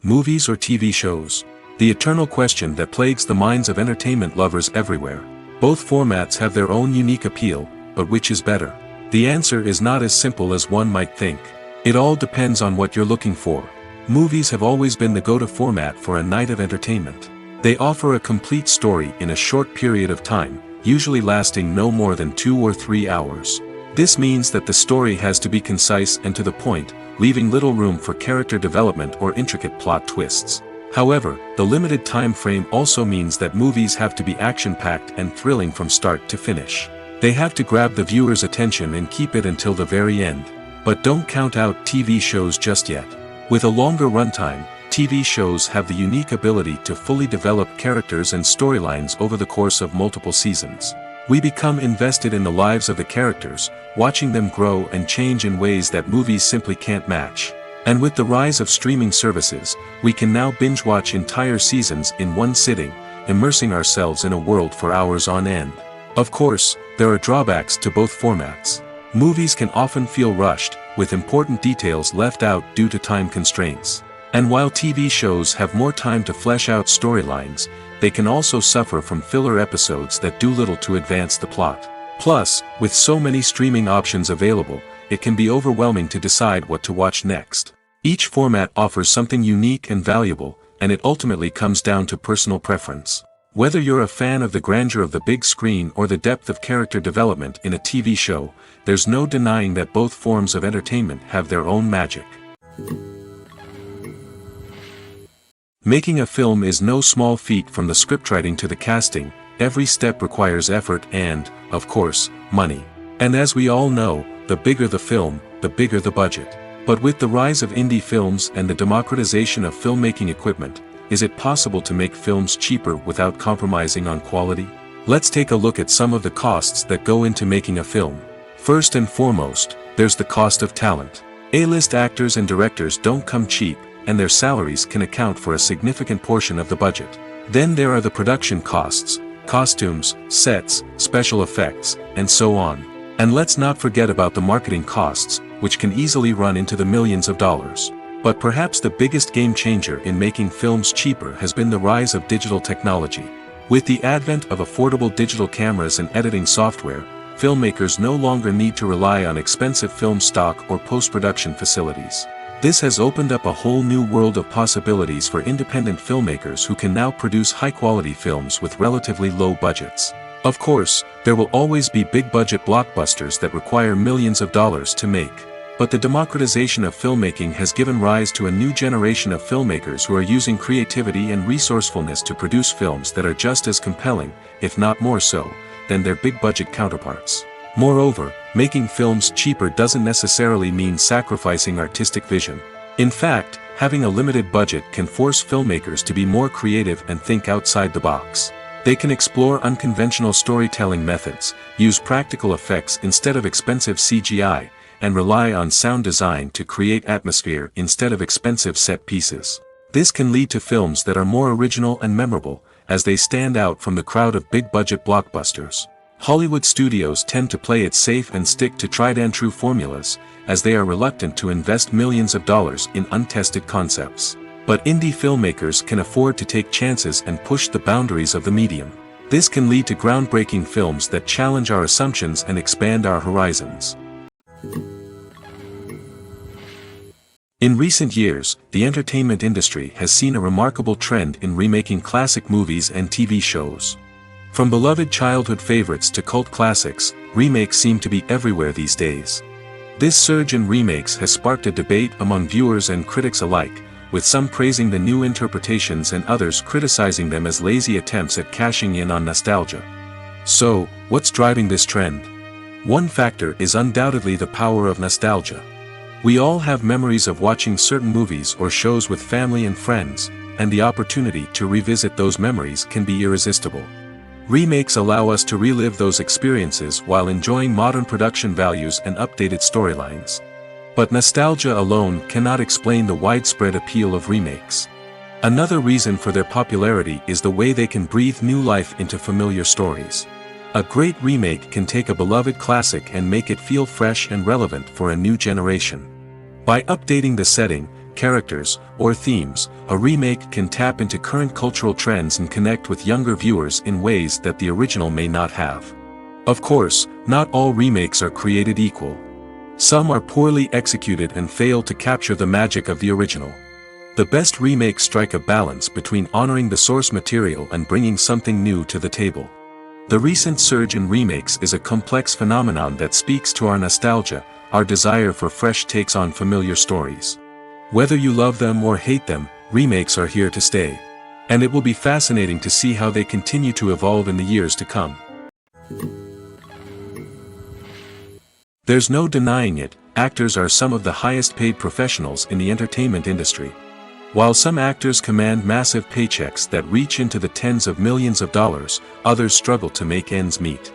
Movies or TV shows? The eternal question that plagues the minds of entertainment lovers everywhere. Both formats have their own unique appeal, but which is better? The answer is not as simple as one might think. It all depends on what you're looking for. Movies have always been the go-to format for a night of entertainment. They offer a complete story in a short period of time, usually lasting no more than 2 or 3 hours. This means that the story has to be concise and to the point, leaving little room for character development or intricate plot twists. However, the limited time frame also means that movies have to be action-packed and thrilling from start to finish. They have to grab the viewer's attention and keep it until the very end. But don't count out TV shows just yet. With a longer runtime, TV shows have the unique ability to fully develop characters and storylines over the course of multiple seasons. We become invested in the lives of the characters, watching them grow and change in ways that movies simply can't match. And with the rise of streaming services, we can now binge-watch entire seasons in one sitting, immersing ourselves in a world for hours on end. Of course, there are drawbacks to both formats. Movies can often feel rushed, with important details left out due to time constraints. And while TV shows have more time to flesh out storylines, they can also suffer from filler episodes that do little to advance the plot. Plus, with so many streaming options available, it can be overwhelming to decide what to watch next. Each format offers something unique and valuable, and it ultimately comes down to personal preference. Whether you're a fan of the grandeur of the big screen or the depth of character development in a TV show, there's no denying that both forms of entertainment have their own magic. Making a film is no small feat, from the scriptwriting to the casting, every step requires effort and, of course, money. And as we all know, the bigger the film, the bigger the budget. But with the rise of indie films and the democratization of filmmaking equipment, is it possible to make films cheaper without compromising on quality? Let's take a look at some of the costs that go into making a film. First and foremost, there's the cost of talent. A-list actors and directors don't come cheap, and their salaries can account for a significant portion of the budget. Then there are the production costs, costumes, sets, special effects, and so on. And let's not forget about the marketing costs, which can easily run into the millions of dollars. But perhaps the biggest game changer in making films cheaper has been the rise of digital technology. With the advent of affordable digital cameras and editing software, filmmakers no longer need to rely on expensive film stock or post-production facilities. This has opened up a whole new world of possibilities for independent filmmakers who can now produce high-quality films with relatively low budgets. Of course, there will always be big-budget blockbusters that require millions of dollars to make. But the democratization of filmmaking has given rise to a new generation of filmmakers who are using creativity and resourcefulness to produce films that are just as compelling, if not more so, than their big-budget counterparts. Moreover, making films cheaper doesn't necessarily mean sacrificing artistic vision. In fact, having a limited budget can force filmmakers to be more creative and think outside the box. They can explore unconventional storytelling methods, use practical effects instead of expensive CGI, and rely on sound design to create atmosphere instead of expensive set pieces. This can lead to films that are more original and memorable, as they stand out from the crowd of big-budget blockbusters. Hollywood studios tend to play it safe and stick to tried-and-true formulas, as they are reluctant to invest millions of dollars in untested concepts. But indie filmmakers can afford to take chances and push the boundaries of the medium. This can lead to groundbreaking films that challenge our assumptions and expand our horizons. In recent years, the entertainment industry has seen a remarkable trend in remaking classic movies and TV shows. From beloved childhood favorites to cult classics, remakes seem to be everywhere these days. This surge in remakes has sparked a debate among viewers and critics alike, with some praising the new interpretations and others criticizing them as lazy attempts at cashing in on nostalgia. So, what's driving this trend? One factor is undoubtedly the power of nostalgia. We all have memories of watching certain movies or shows with family and friends, and the opportunity to revisit those memories can be irresistible. Remakes allow us to relive those experiences while enjoying modern production values and updated storylines. But nostalgia alone cannot explain the widespread appeal of remakes. Another reason for their popularity is the way they can breathe new life into familiar stories. A great remake can take a beloved classic and make it feel fresh and relevant for a new generation. By updating the setting, characters, or themes, a remake can tap into current cultural trends and connect with younger viewers in ways that the original may not have. Of course, not all remakes are created equal. Some are poorly executed and fail to capture the magic of the original. The best remakes strike a balance between honoring the source material and bringing something new to the table. The recent surge in remakes is a complex phenomenon that speaks to our nostalgia, our desire for fresh takes on familiar stories. Whether you love them or hate them, remakes are here to stay. And it will be fascinating to see how they continue to evolve in the years to come. There's no denying it, actors are some of the highest paid professionals in the entertainment industry. While some actors command massive paychecks that reach into the tens of millions of dollars, others struggle to make ends meet.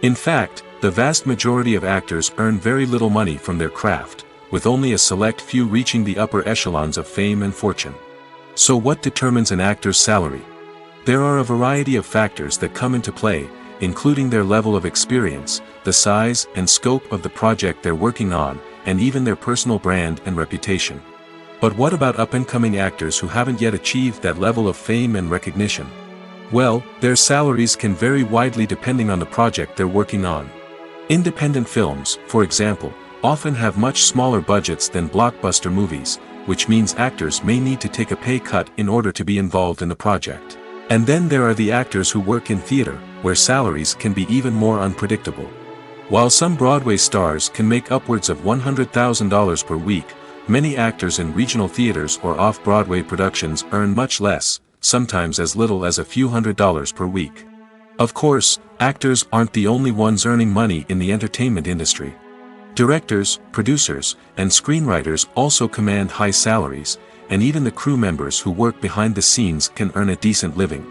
In fact, the vast majority of actors earn very little money from their craft, with only a select few reaching the upper echelons of fame and fortune. So what determines an actor's salary? There are a variety of factors that come into play, including their level of experience, the size and scope of the project they're working on, and even their personal brand and reputation. But what about up-and-coming actors who haven't yet achieved that level of fame and recognition? Well, their salaries can vary widely depending on the project they're working on. Independent films, for example, often have much smaller budgets than blockbuster movies, which means actors may need to take a pay cut in order to be involved in the project. And then there are the actors who work in theater, where salaries can be even more unpredictable. While some Broadway stars can make upwards of $100,000 per week, many actors in regional theaters or off-Broadway productions earn much less, sometimes as little as a few $100s per week. Of course, actors aren't the only ones earning money in the entertainment industry. Directors, producers, and screenwriters also command high salaries, and even the crew members who work behind the scenes can earn a decent living.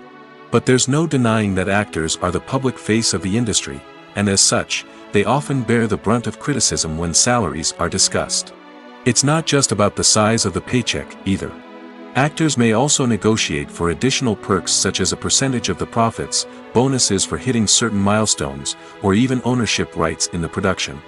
But there's no denying that actors are the public face of the industry, and as such, they often bear the brunt of criticism when salaries are discussed. It's not just about the size of the paycheck, either. Actors may also negotiate for additional perks such as a percentage of the profits, bonuses for hitting certain milestones, or even ownership rights in the production.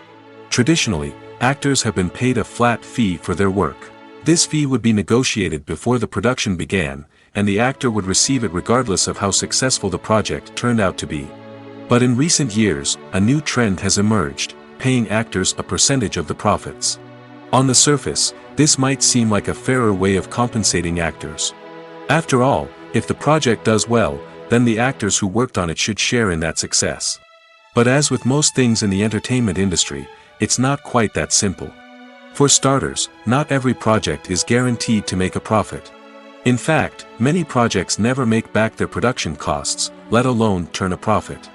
Traditionally, actors have been paid a flat fee for their work. This fee would be negotiated before the production began, and the actor would receive it regardless of how successful the project turned out to be. But in recent years, a new trend has emerged, paying actors a percentage of the profits. On the surface, this might seem like a fairer way of compensating actors. After all, if the project does well, then the actors who worked on it should share in that success. But as with most things in the entertainment industry, it's not quite that simple. For starters, not every project is guaranteed to make a profit. In fact, many projects never make back their production costs, let alone turn a profit.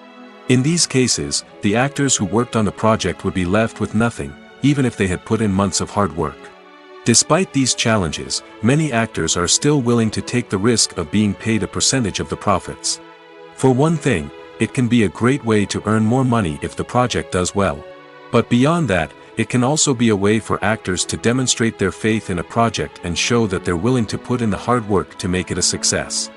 In these cases, the actors who worked on the project would be left with nothing, even if they had put in months of hard work. Despite these challenges, many actors are still willing to take the risk of being paid a percentage of the profits. For one thing, it can be a great way to earn more money if the project does well. But beyond that, it can also be a way for actors to demonstrate their faith in a project and show that they're willing to put in the hard work to make it a success.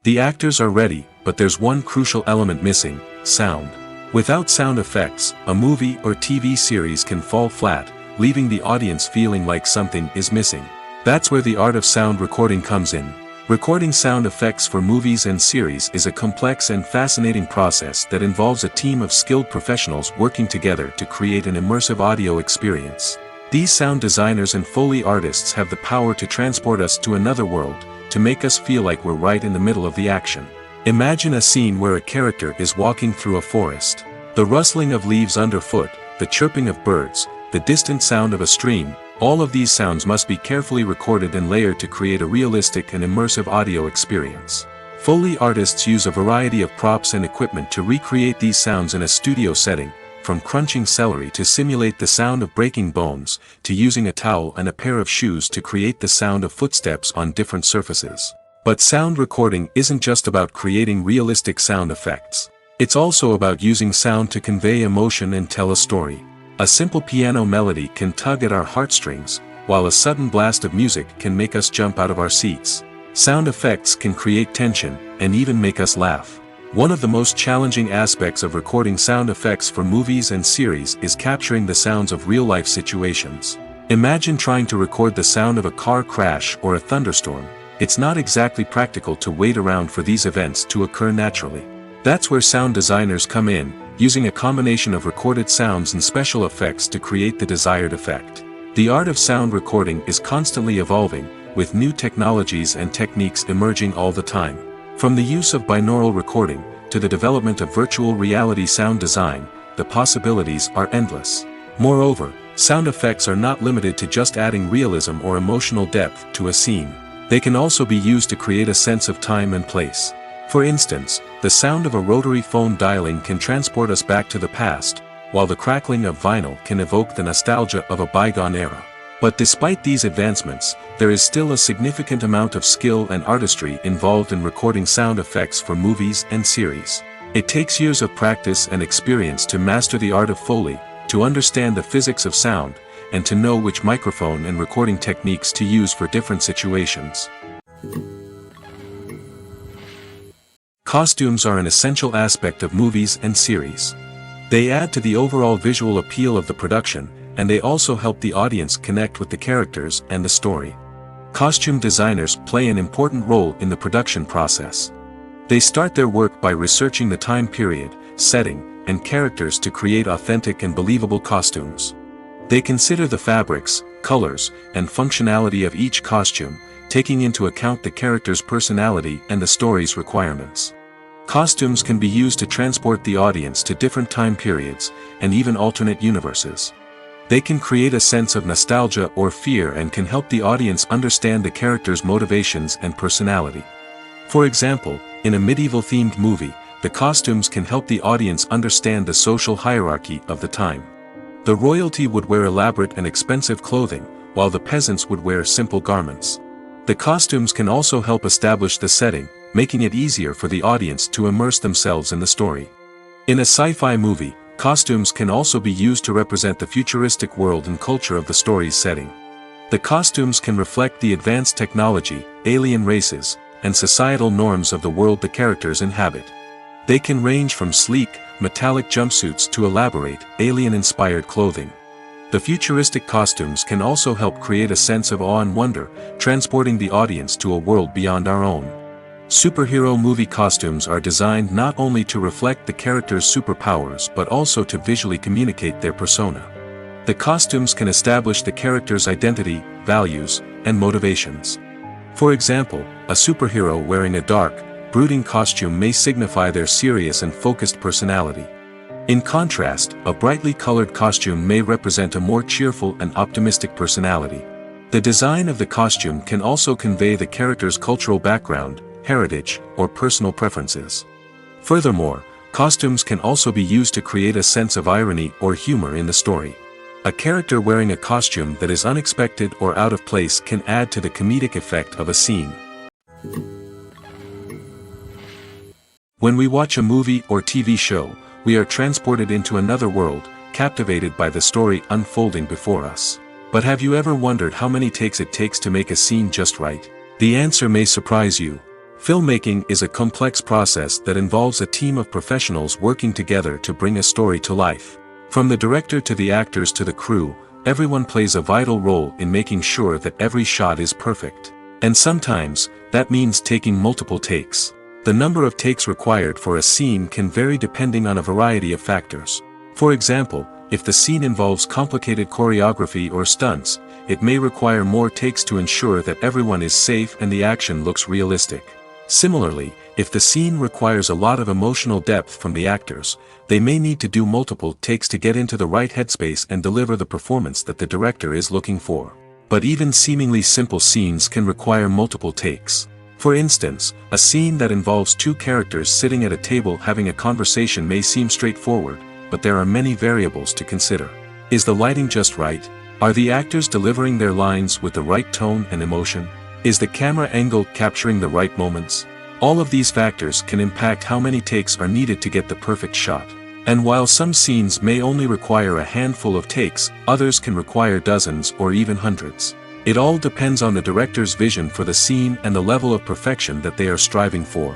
The actors are ready, but there's one crucial element missing: sound. Without sound effects, a movie or TV series can fall flat, leaving the audience feeling like something is missing. That's where the art of sound recording comes in. Recording sound effects for movies and series is a complex and fascinating process that involves a team of skilled professionals working together to create an immersive audio experience. These sound designers and Foley artists have the power to transport us to another world, to make us feel like we're right in the middle of the action. Imagine a scene where a character is walking through a forest. The rustling of leaves underfoot, the chirping of birds, the distant sound of a stream, all of these sounds must be carefully recorded and layered to create a realistic and immersive audio experience. Foley artists use a variety of props and equipment to recreate these sounds in a studio setting, from crunching celery to simulate the sound of breaking bones, to using a towel and a pair of shoes to create the sound of footsteps on different surfaces. But sound recording isn't just about creating realistic sound effects. It's also about using sound to convey emotion and tell a story. A simple piano melody can tug at our heartstrings, while a sudden blast of music can make us jump out of our seats. Sound effects can create tension, and even make us laugh. One of the most challenging aspects of recording sound effects for movies and series is capturing the sounds of real-life situations. Imagine trying to record the sound of a car crash or a thunderstorm. It's not exactly practical to wait around for these events to occur naturally. That's where sound designers come in, using a combination of recorded sounds and special effects to create the desired effect. The art of sound recording is constantly evolving, with new technologies and techniques emerging all the time. From the use of binaural recording, to the development of virtual reality sound design, the possibilities are endless. Moreover, sound effects are not limited to just adding realism or emotional depth to a scene. They can also be used to create a sense of time and place. For instance, the sound of a rotary phone dialing can transport us back to the past, while the crackling of vinyl can evoke the nostalgia of a bygone era. But despite these advancements, there is still a significant amount of skill and artistry involved in recording sound effects for movies and series. It takes years of practice and experience to master the art of Foley, to understand the physics of sound, and to know which microphone and recording techniques to use for different situations. Costumes are an essential aspect of movies and series. They add to the overall visual appeal of the production, and they also help the audience connect with the characters and the story. Costume designers play an important role in the production process. They start their work by researching the time period, setting, and characters to create authentic and believable costumes. They consider the fabrics, colors, and functionality of each costume, taking into account the character's personality and the story's requirements. Costumes can be used to transport the audience to different time periods, and even alternate universes. They can create a sense of nostalgia or fear and can help the audience understand the character's motivations and personality. For example, in a medieval-themed movie, the costumes can help the audience understand the social hierarchy of the time. The royalty would wear elaborate and expensive clothing, while the peasants would wear simple garments. The costumes can also help establish the setting, making it easier for the audience to immerse themselves in the story. In a sci-fi movie, costumes can also be used to represent the futuristic world and culture of the story's setting. The costumes can reflect the advanced technology, alien races, and societal norms of the world the characters inhabit. They can range from sleek, metallic jumpsuits to elaborate, alien-inspired clothing. The futuristic costumes can also help create a sense of awe and wonder, transporting the audience to a world beyond our own. Superhero movie costumes are designed not only to reflect the character's superpowers but also to visually communicate their persona. The costumes can establish the character's identity, values, and motivations. For example, a superhero wearing a dark, brooding costume may signify their serious and focused personality. In contrast, a brightly colored costume may represent a more cheerful and optimistic personality. The design of the costume can also convey the character's cultural background, heritage, or personal preferences. Furthermore, costumes can also be used to create a sense of irony or humor in the story. A character wearing a costume that is unexpected or out of place can add to the comedic effect of a scene. When we watch a movie or TV show, we are transported into another world, captivated by the story unfolding before us. But have you ever wondered how many takes it takes to make a scene just right? The answer may surprise you. Filmmaking is a complex process that involves a team of professionals working together to bring a story to life. From the director to the actors to the crew, everyone plays a vital role in making sure that every shot is perfect. And sometimes, that means taking multiple takes. The number of takes required for a scene can vary depending on a variety of factors. For example, if the scene involves complicated choreography or stunts, it may require more takes to ensure that everyone is safe and the action looks realistic. Similarly, if the scene requires a lot of emotional depth from the actors, they may need to do multiple takes to get into the right headspace and deliver the performance that the director is looking for. But even seemingly simple scenes can require multiple takes. For instance, a scene that involves two characters sitting at a table having a conversation may seem straightforward, but there are many variables to consider. Is the lighting just right? Are the actors delivering their lines with the right tone and emotion? Is the camera angle capturing the right moments? All of these factors can impact how many takes are needed to get the perfect shot. And while some scenes may only require a handful of takes, others can require dozens or even hundreds. It all depends on the director's vision for the scene and the level of perfection that they are striving for.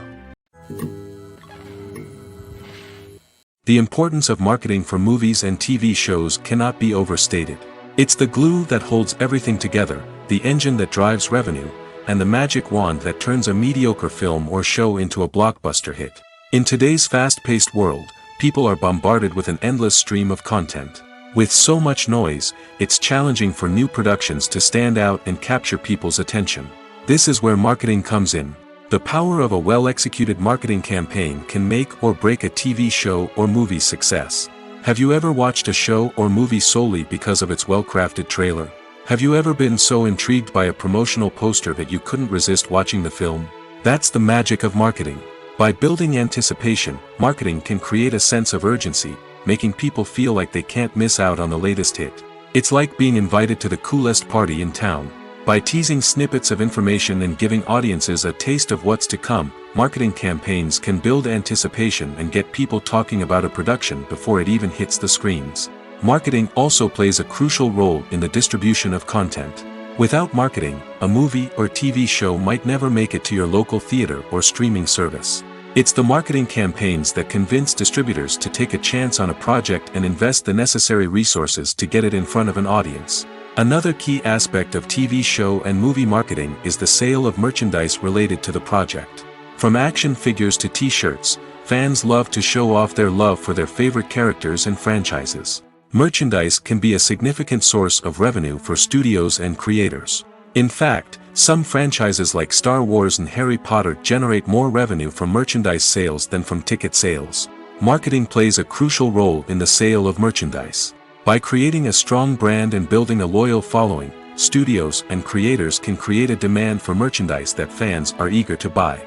The importance of marketing for movies and TV shows cannot be overstated. It's the glue that holds everything together, the engine that drives revenue, and the magic wand that turns a mediocre film or show into a blockbuster hit. In today's fast-paced world, people are bombarded with an endless stream of content. With so much noise, it's challenging for new productions to stand out and capture people's attention. This is where marketing comes in. The power of a well-executed marketing campaign can make or break a TV show or movie's success. Have you ever watched a show or movie solely because of its well-crafted trailer? Have you ever been so intrigued by a promotional poster that you couldn't resist watching the film? That's the magic of marketing. By building anticipation, marketing can create a sense of urgency, making people feel like they can't miss out on the latest hit. It's like being invited to the coolest party in town. By teasing snippets of information and giving audiences a taste of what's to come, marketing campaigns can build anticipation and get people talking about a production before it even hits the screens. Marketing also plays a crucial role in the distribution of content. Without marketing, a movie or TV show might never make it to your local theater or streaming service. It's the marketing campaigns that convince distributors to take a chance on a project and invest the necessary resources to get it in front of an audience. Another key aspect of TV show and movie marketing is the sale of merchandise related to the project. From action figures to t-shirts, fans love to show off their love for their favorite characters and franchises. Merchandise can be a significant source of revenue for studios and creators. In fact, some franchises like Star Wars and Harry Potter generate more revenue from merchandise sales than from ticket sales. Marketing plays a crucial role in the sale of merchandise. By creating a strong brand and building a loyal following, studios and creators can create a demand for merchandise that fans are eager to buy.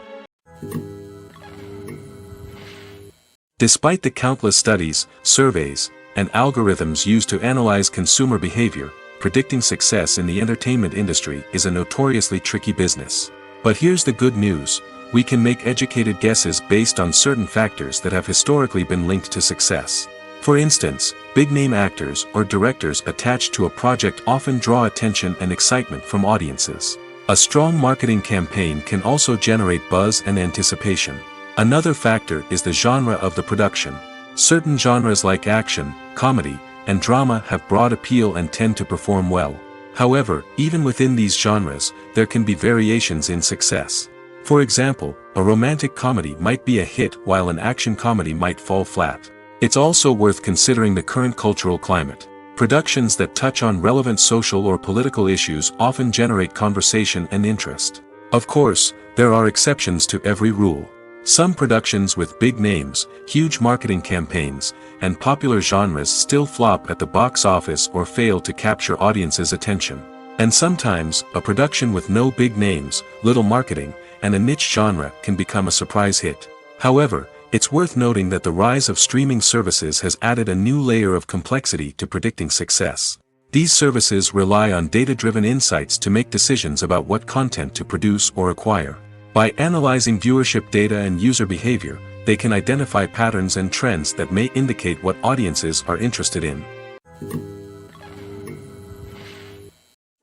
Despite the countless studies, surveys, and algorithms used to analyze consumer behavior, predicting success in the entertainment industry is a notoriously tricky business. But here's the good news: we can make educated guesses based on certain factors that have historically been linked to success. For instance, big-name actors or directors attached to a project often draw attention and excitement from audiences. A strong marketing campaign can also generate buzz and anticipation. Another factor is the genre of the production. Certain genres like action, comedy, and drama have broad appeal and tend to perform well. However, even within these genres, there can be variations in success. For example, a romantic comedy might be a hit while an action comedy might fall flat. It's also worth considering the current cultural climate. Productions that touch on relevant social or political issues often generate conversation and interest. Of course, there are exceptions to every rule. Some productions with big names, huge marketing campaigns, and popular genres still flop at the box office or fail to capture audiences' attention. And sometimes, a production with no big names, little marketing, and a niche genre can become a surprise hit. However, it's worth noting that the rise of streaming services has added a new layer of complexity to predicting success. These services rely on data-driven insights to make decisions about what content to produce or acquire. By analyzing viewership data and user behavior, they can identify patterns and trends that may indicate what audiences are interested in.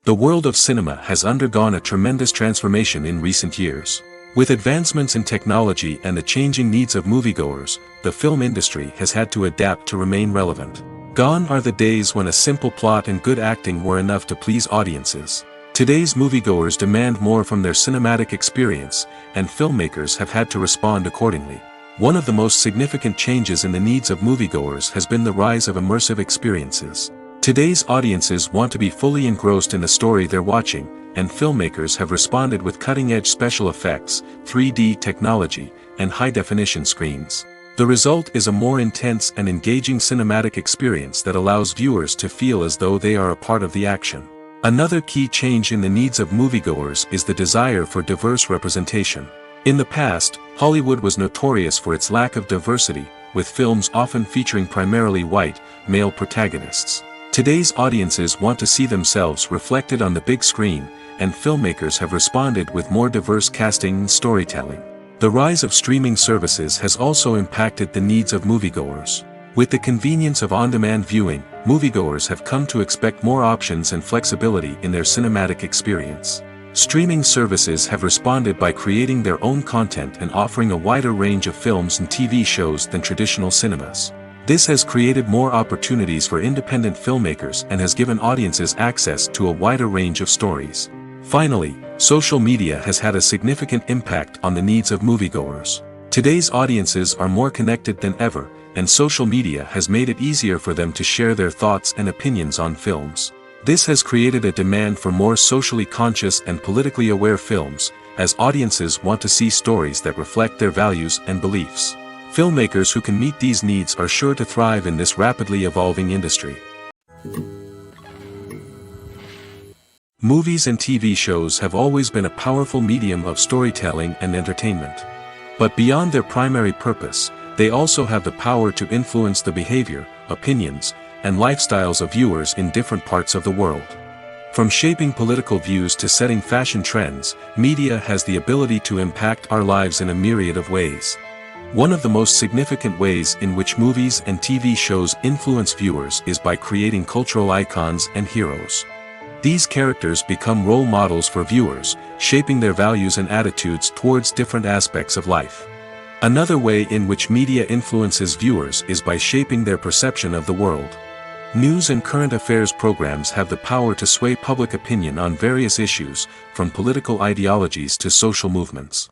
The world of cinema has undergone a tremendous transformation in recent years. With advancements in technology and the changing needs of moviegoers, the film industry has had to adapt to remain relevant. Gone are the days when a simple plot and good acting were enough to please audiences. Today's moviegoers demand more from their cinematic experience, and filmmakers have had to respond accordingly. One of the most significant changes in the needs of moviegoers has been the rise of immersive experiences. Today's audiences want to be fully engrossed in the story they're watching, and filmmakers have responded with cutting-edge special effects, 3D technology, and high-definition screens. The result is a more intense and engaging cinematic experience that allows viewers to feel as though they are a part of the action. Another key change in the needs of moviegoers is the desire for diverse representation. In the past, Hollywood was notorious for its lack of diversity, with films often featuring primarily white, male protagonists. Today's audiences want to see themselves reflected on the big screen, and filmmakers have responded with more diverse casting and storytelling. The rise of streaming services has also impacted the needs of moviegoers. With the convenience of on-demand viewing, moviegoers have come to expect more options and flexibility in their cinematic experience. Streaming services have responded by creating their own content and offering a wider range of films and TV shows than traditional cinemas. This has created more opportunities for independent filmmakers and has given audiences access to a wider range of stories. Finally, social media has had a significant impact on the needs of moviegoers. Today's audiences are more connected than ever, and social media has made it easier for them to share their thoughts and opinions on films. This has created a demand for more socially conscious and politically aware films, as audiences want to see stories that reflect their values and beliefs. Filmmakers who can meet these needs are sure to thrive in this rapidly evolving industry. Movies and TV shows have always been a powerful medium of storytelling and entertainment. But beyond their primary purpose, they also have the power to influence the behavior, opinions, and lifestyles of viewers in different parts of the world. From shaping political views to setting fashion trends, media has the ability to impact our lives in a myriad of ways. One of the most significant ways in which movies and TV shows influence viewers is by creating cultural icons and heroes. These characters become role models for viewers, shaping their values and attitudes towards different aspects of life. Another way in which media influences viewers is by shaping their perception of the world. News and current affairs programs have the power to sway public opinion on various issues, from political ideologies to social movements.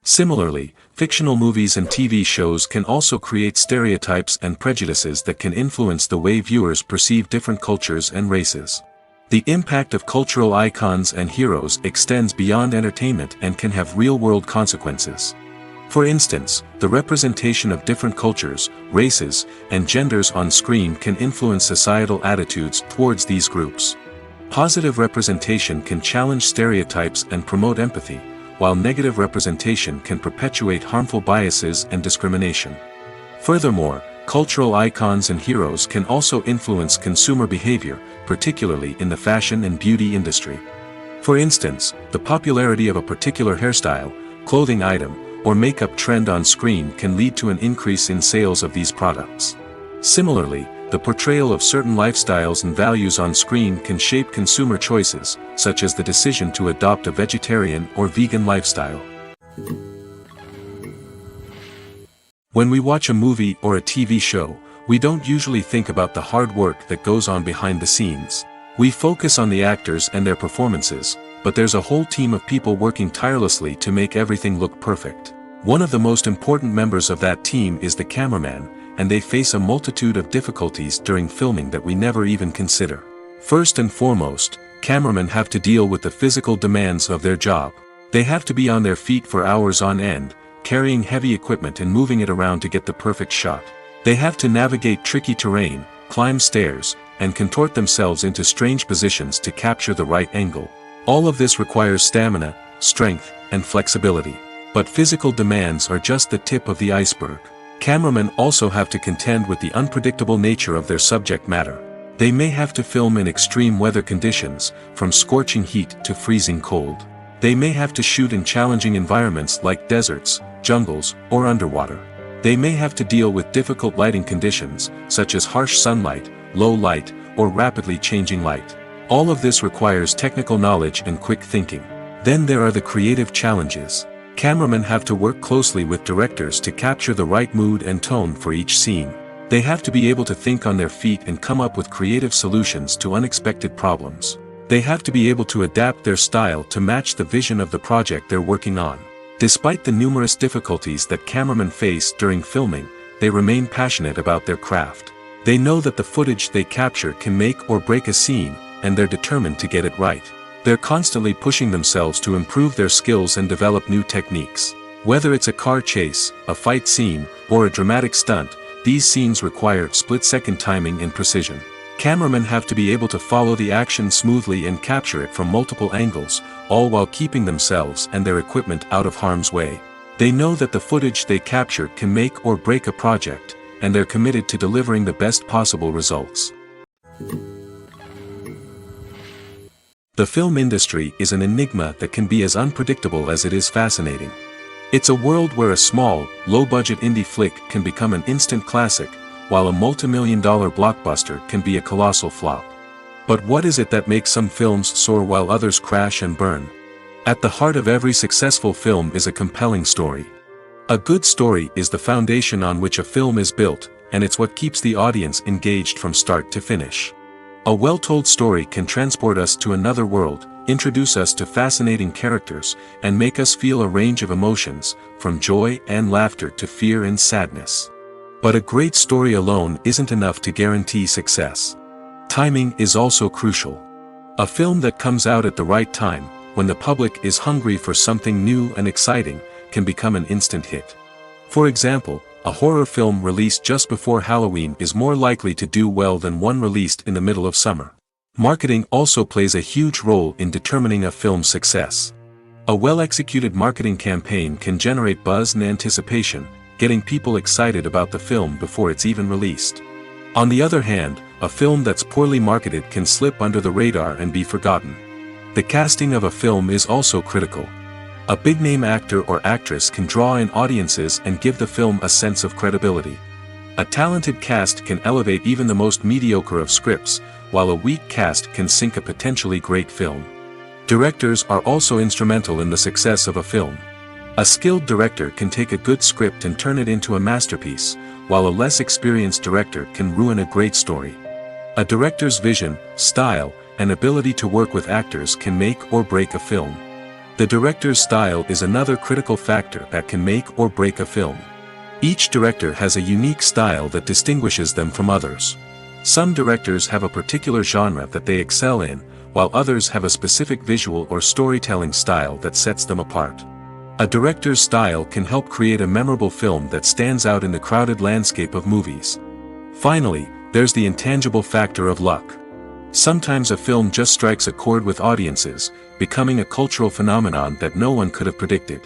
Similarly, fictional movies and TV shows can also create stereotypes and prejudices that can influence the way viewers perceive different cultures and races. The impact of cultural icons and heroes extends beyond entertainment and can have real-world consequences. For instance, the representation of different cultures, races, and genders on screen can influence societal attitudes towards these groups. Positive representation can challenge stereotypes and promote empathy, while negative representation can perpetuate harmful biases and discrimination. Furthermore, cultural icons and heroes can also influence consumer behavior, particularly in the fashion and beauty industry. For instance, the popularity of a particular hairstyle, clothing item, or makeup trend on screen can lead to an increase in sales of these products. Similarly, the portrayal of certain lifestyles and values on screen can shape consumer choices, such as the decision to adopt a vegetarian or vegan lifestyle. When we watch a movie or a TV show, we don't usually think about the hard work that goes on behind the scenes. We focus on the actors and their performances, but there's a whole team of people working tirelessly to make everything look perfect. One of the most important members of that team is the cameraman, and they face a multitude of difficulties during filming that we never even consider. First and foremost, cameramen have to deal with the physical demands of their job. They have to be on their feet for hours on end, carrying heavy equipment and moving it around to get the perfect shot. They have to navigate tricky terrain, climb stairs, and contort themselves into strange positions to capture the right angle. All of this requires stamina, strength, and flexibility. But physical demands are just the tip of the iceberg. Cameramen also have to contend with the unpredictable nature of their subject matter. They may have to film in extreme weather conditions, from scorching heat to freezing cold. They may have to shoot in challenging environments like deserts, jungles, or underwater. They may have to deal with difficult lighting conditions, such as harsh sunlight, low light, or rapidly changing light. All of this requires technical knowledge and quick thinking. Then there are the creative challenges. Cameramen have to work closely with directors to capture the right mood and tone for each scene. They have to be able to think on their feet and come up with creative solutions to unexpected problems. They have to be able to adapt their style to match the vision of the project they're working on. Despite the numerous difficulties that cameramen face during filming, they remain passionate about their craft. They know that the footage they capture can make or break a scene, and they're determined to get it right. They're constantly pushing themselves to improve their skills and develop new techniques. Whether it's a car chase, a fight scene, or a dramatic stunt, these scenes require split-second timing and precision. Cameramen have to be able to follow the action smoothly and capture it from multiple angles, all while keeping themselves and their equipment out of harm's way. They know that the footage they capture can make or break a project, and they're committed to delivering the best possible results. The film industry is an enigma that can be as unpredictable as it is fascinating. It's a world where a small, low-budget indie flick can become an instant classic, while a multi-million-dollar blockbuster can be a colossal flop. But what is it that makes some films soar while others crash and burn? At the heart of every successful film is a compelling story. A good story is the foundation on which a film is built, and it's what keeps the audience engaged from start to finish. A well-told story can transport us to another world, introduce us to fascinating characters, and make us feel a range of emotions, from joy and laughter to fear and sadness. But a great story alone isn't enough to guarantee success. Timing is also crucial. A film that comes out at the right time, when the public is hungry for something new and exciting, can become an instant hit. For example, a horror film released just before Halloween is more likely to do well than one released in the middle of summer. Marketing also plays a huge role in determining a film's success. A well-executed marketing campaign can generate buzz and anticipation, getting people excited about the film before it's even released. On the other hand, a film that's poorly marketed can slip under the radar and be forgotten. The casting of a film is also critical. A big-name actor or actress can draw in audiences and give the film a sense of credibility. A talented cast can elevate even the most mediocre of scripts, while a weak cast can sink a potentially great film. Directors are also instrumental in the success of a film. A skilled director can take a good script and turn it into a masterpiece, while a less experienced director can ruin a great story. A director's vision, style, and ability to work with actors can make or break a film. The director's style is another critical factor that can make or break a film. Each director has a unique style that distinguishes them from others. Some directors have a particular genre that they excel in, while others have a specific visual or storytelling style that sets them apart. A director's style can help create a memorable film that stands out in the crowded landscape of movies. Finally, there's the intangible factor of luck. Sometimes a film just strikes a chord with audiences, becoming a cultural phenomenon that no one could have predicted.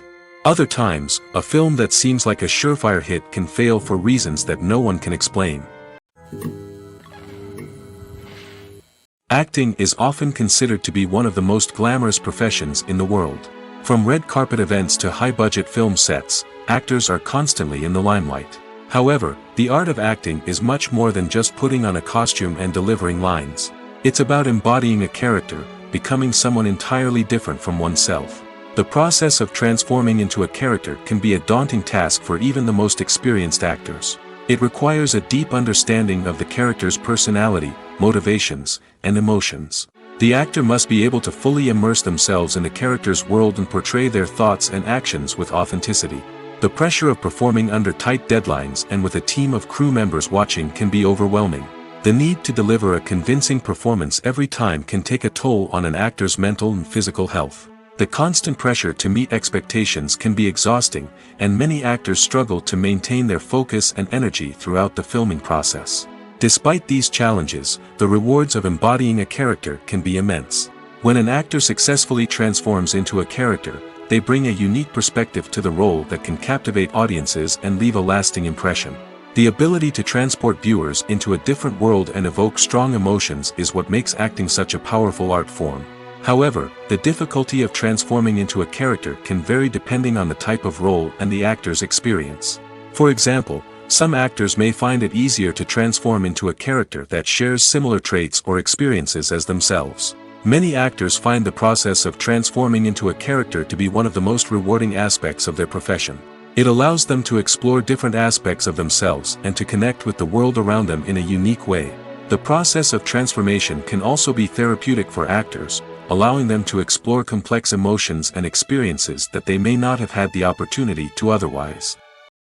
Other times, a film that seems like a surefire hit can fail for reasons that no one can explain. Acting is often considered to be one of the most glamorous professions in the world. From red carpet events to high-budget film sets, actors are constantly in the limelight. However, the art of acting is much more than just putting on a costume and delivering lines. It's about embodying a character, becoming someone entirely different from oneself. The process of transforming into a character can be a daunting task for even the most experienced actors. It requires a deep understanding of the character's personality, motivations, and emotions. The actor must be able to fully immerse themselves in the character's world and portray their thoughts and actions with authenticity. The pressure of performing under tight deadlines and with a team of crew members watching can be overwhelming. The need to deliver a convincing performance every time can take a toll on an actor's mental and physical health. The constant pressure to meet expectations can be exhausting, and many actors struggle to maintain their focus and energy throughout the filming process. Despite these challenges, the rewards of embodying a character can be immense. When an actor successfully transforms into a character, they bring a unique perspective to the role that can captivate audiences and leave a lasting impression. The ability to transport viewers into a different world and evoke strong emotions is what makes acting such a powerful art form. However, the difficulty of transforming into a character can vary depending on the type of role and the actor's experience. For example, some actors may find it easier to transform into a character that shares similar traits or experiences as themselves. Many actors find the process of transforming into a character to be one of the most rewarding aspects of their profession. It allows them to explore different aspects of themselves and to connect with the world around them in a unique way. The process of transformation can also be therapeutic for actors, allowing them to explore complex emotions and experiences that they may not have had the opportunity to otherwise.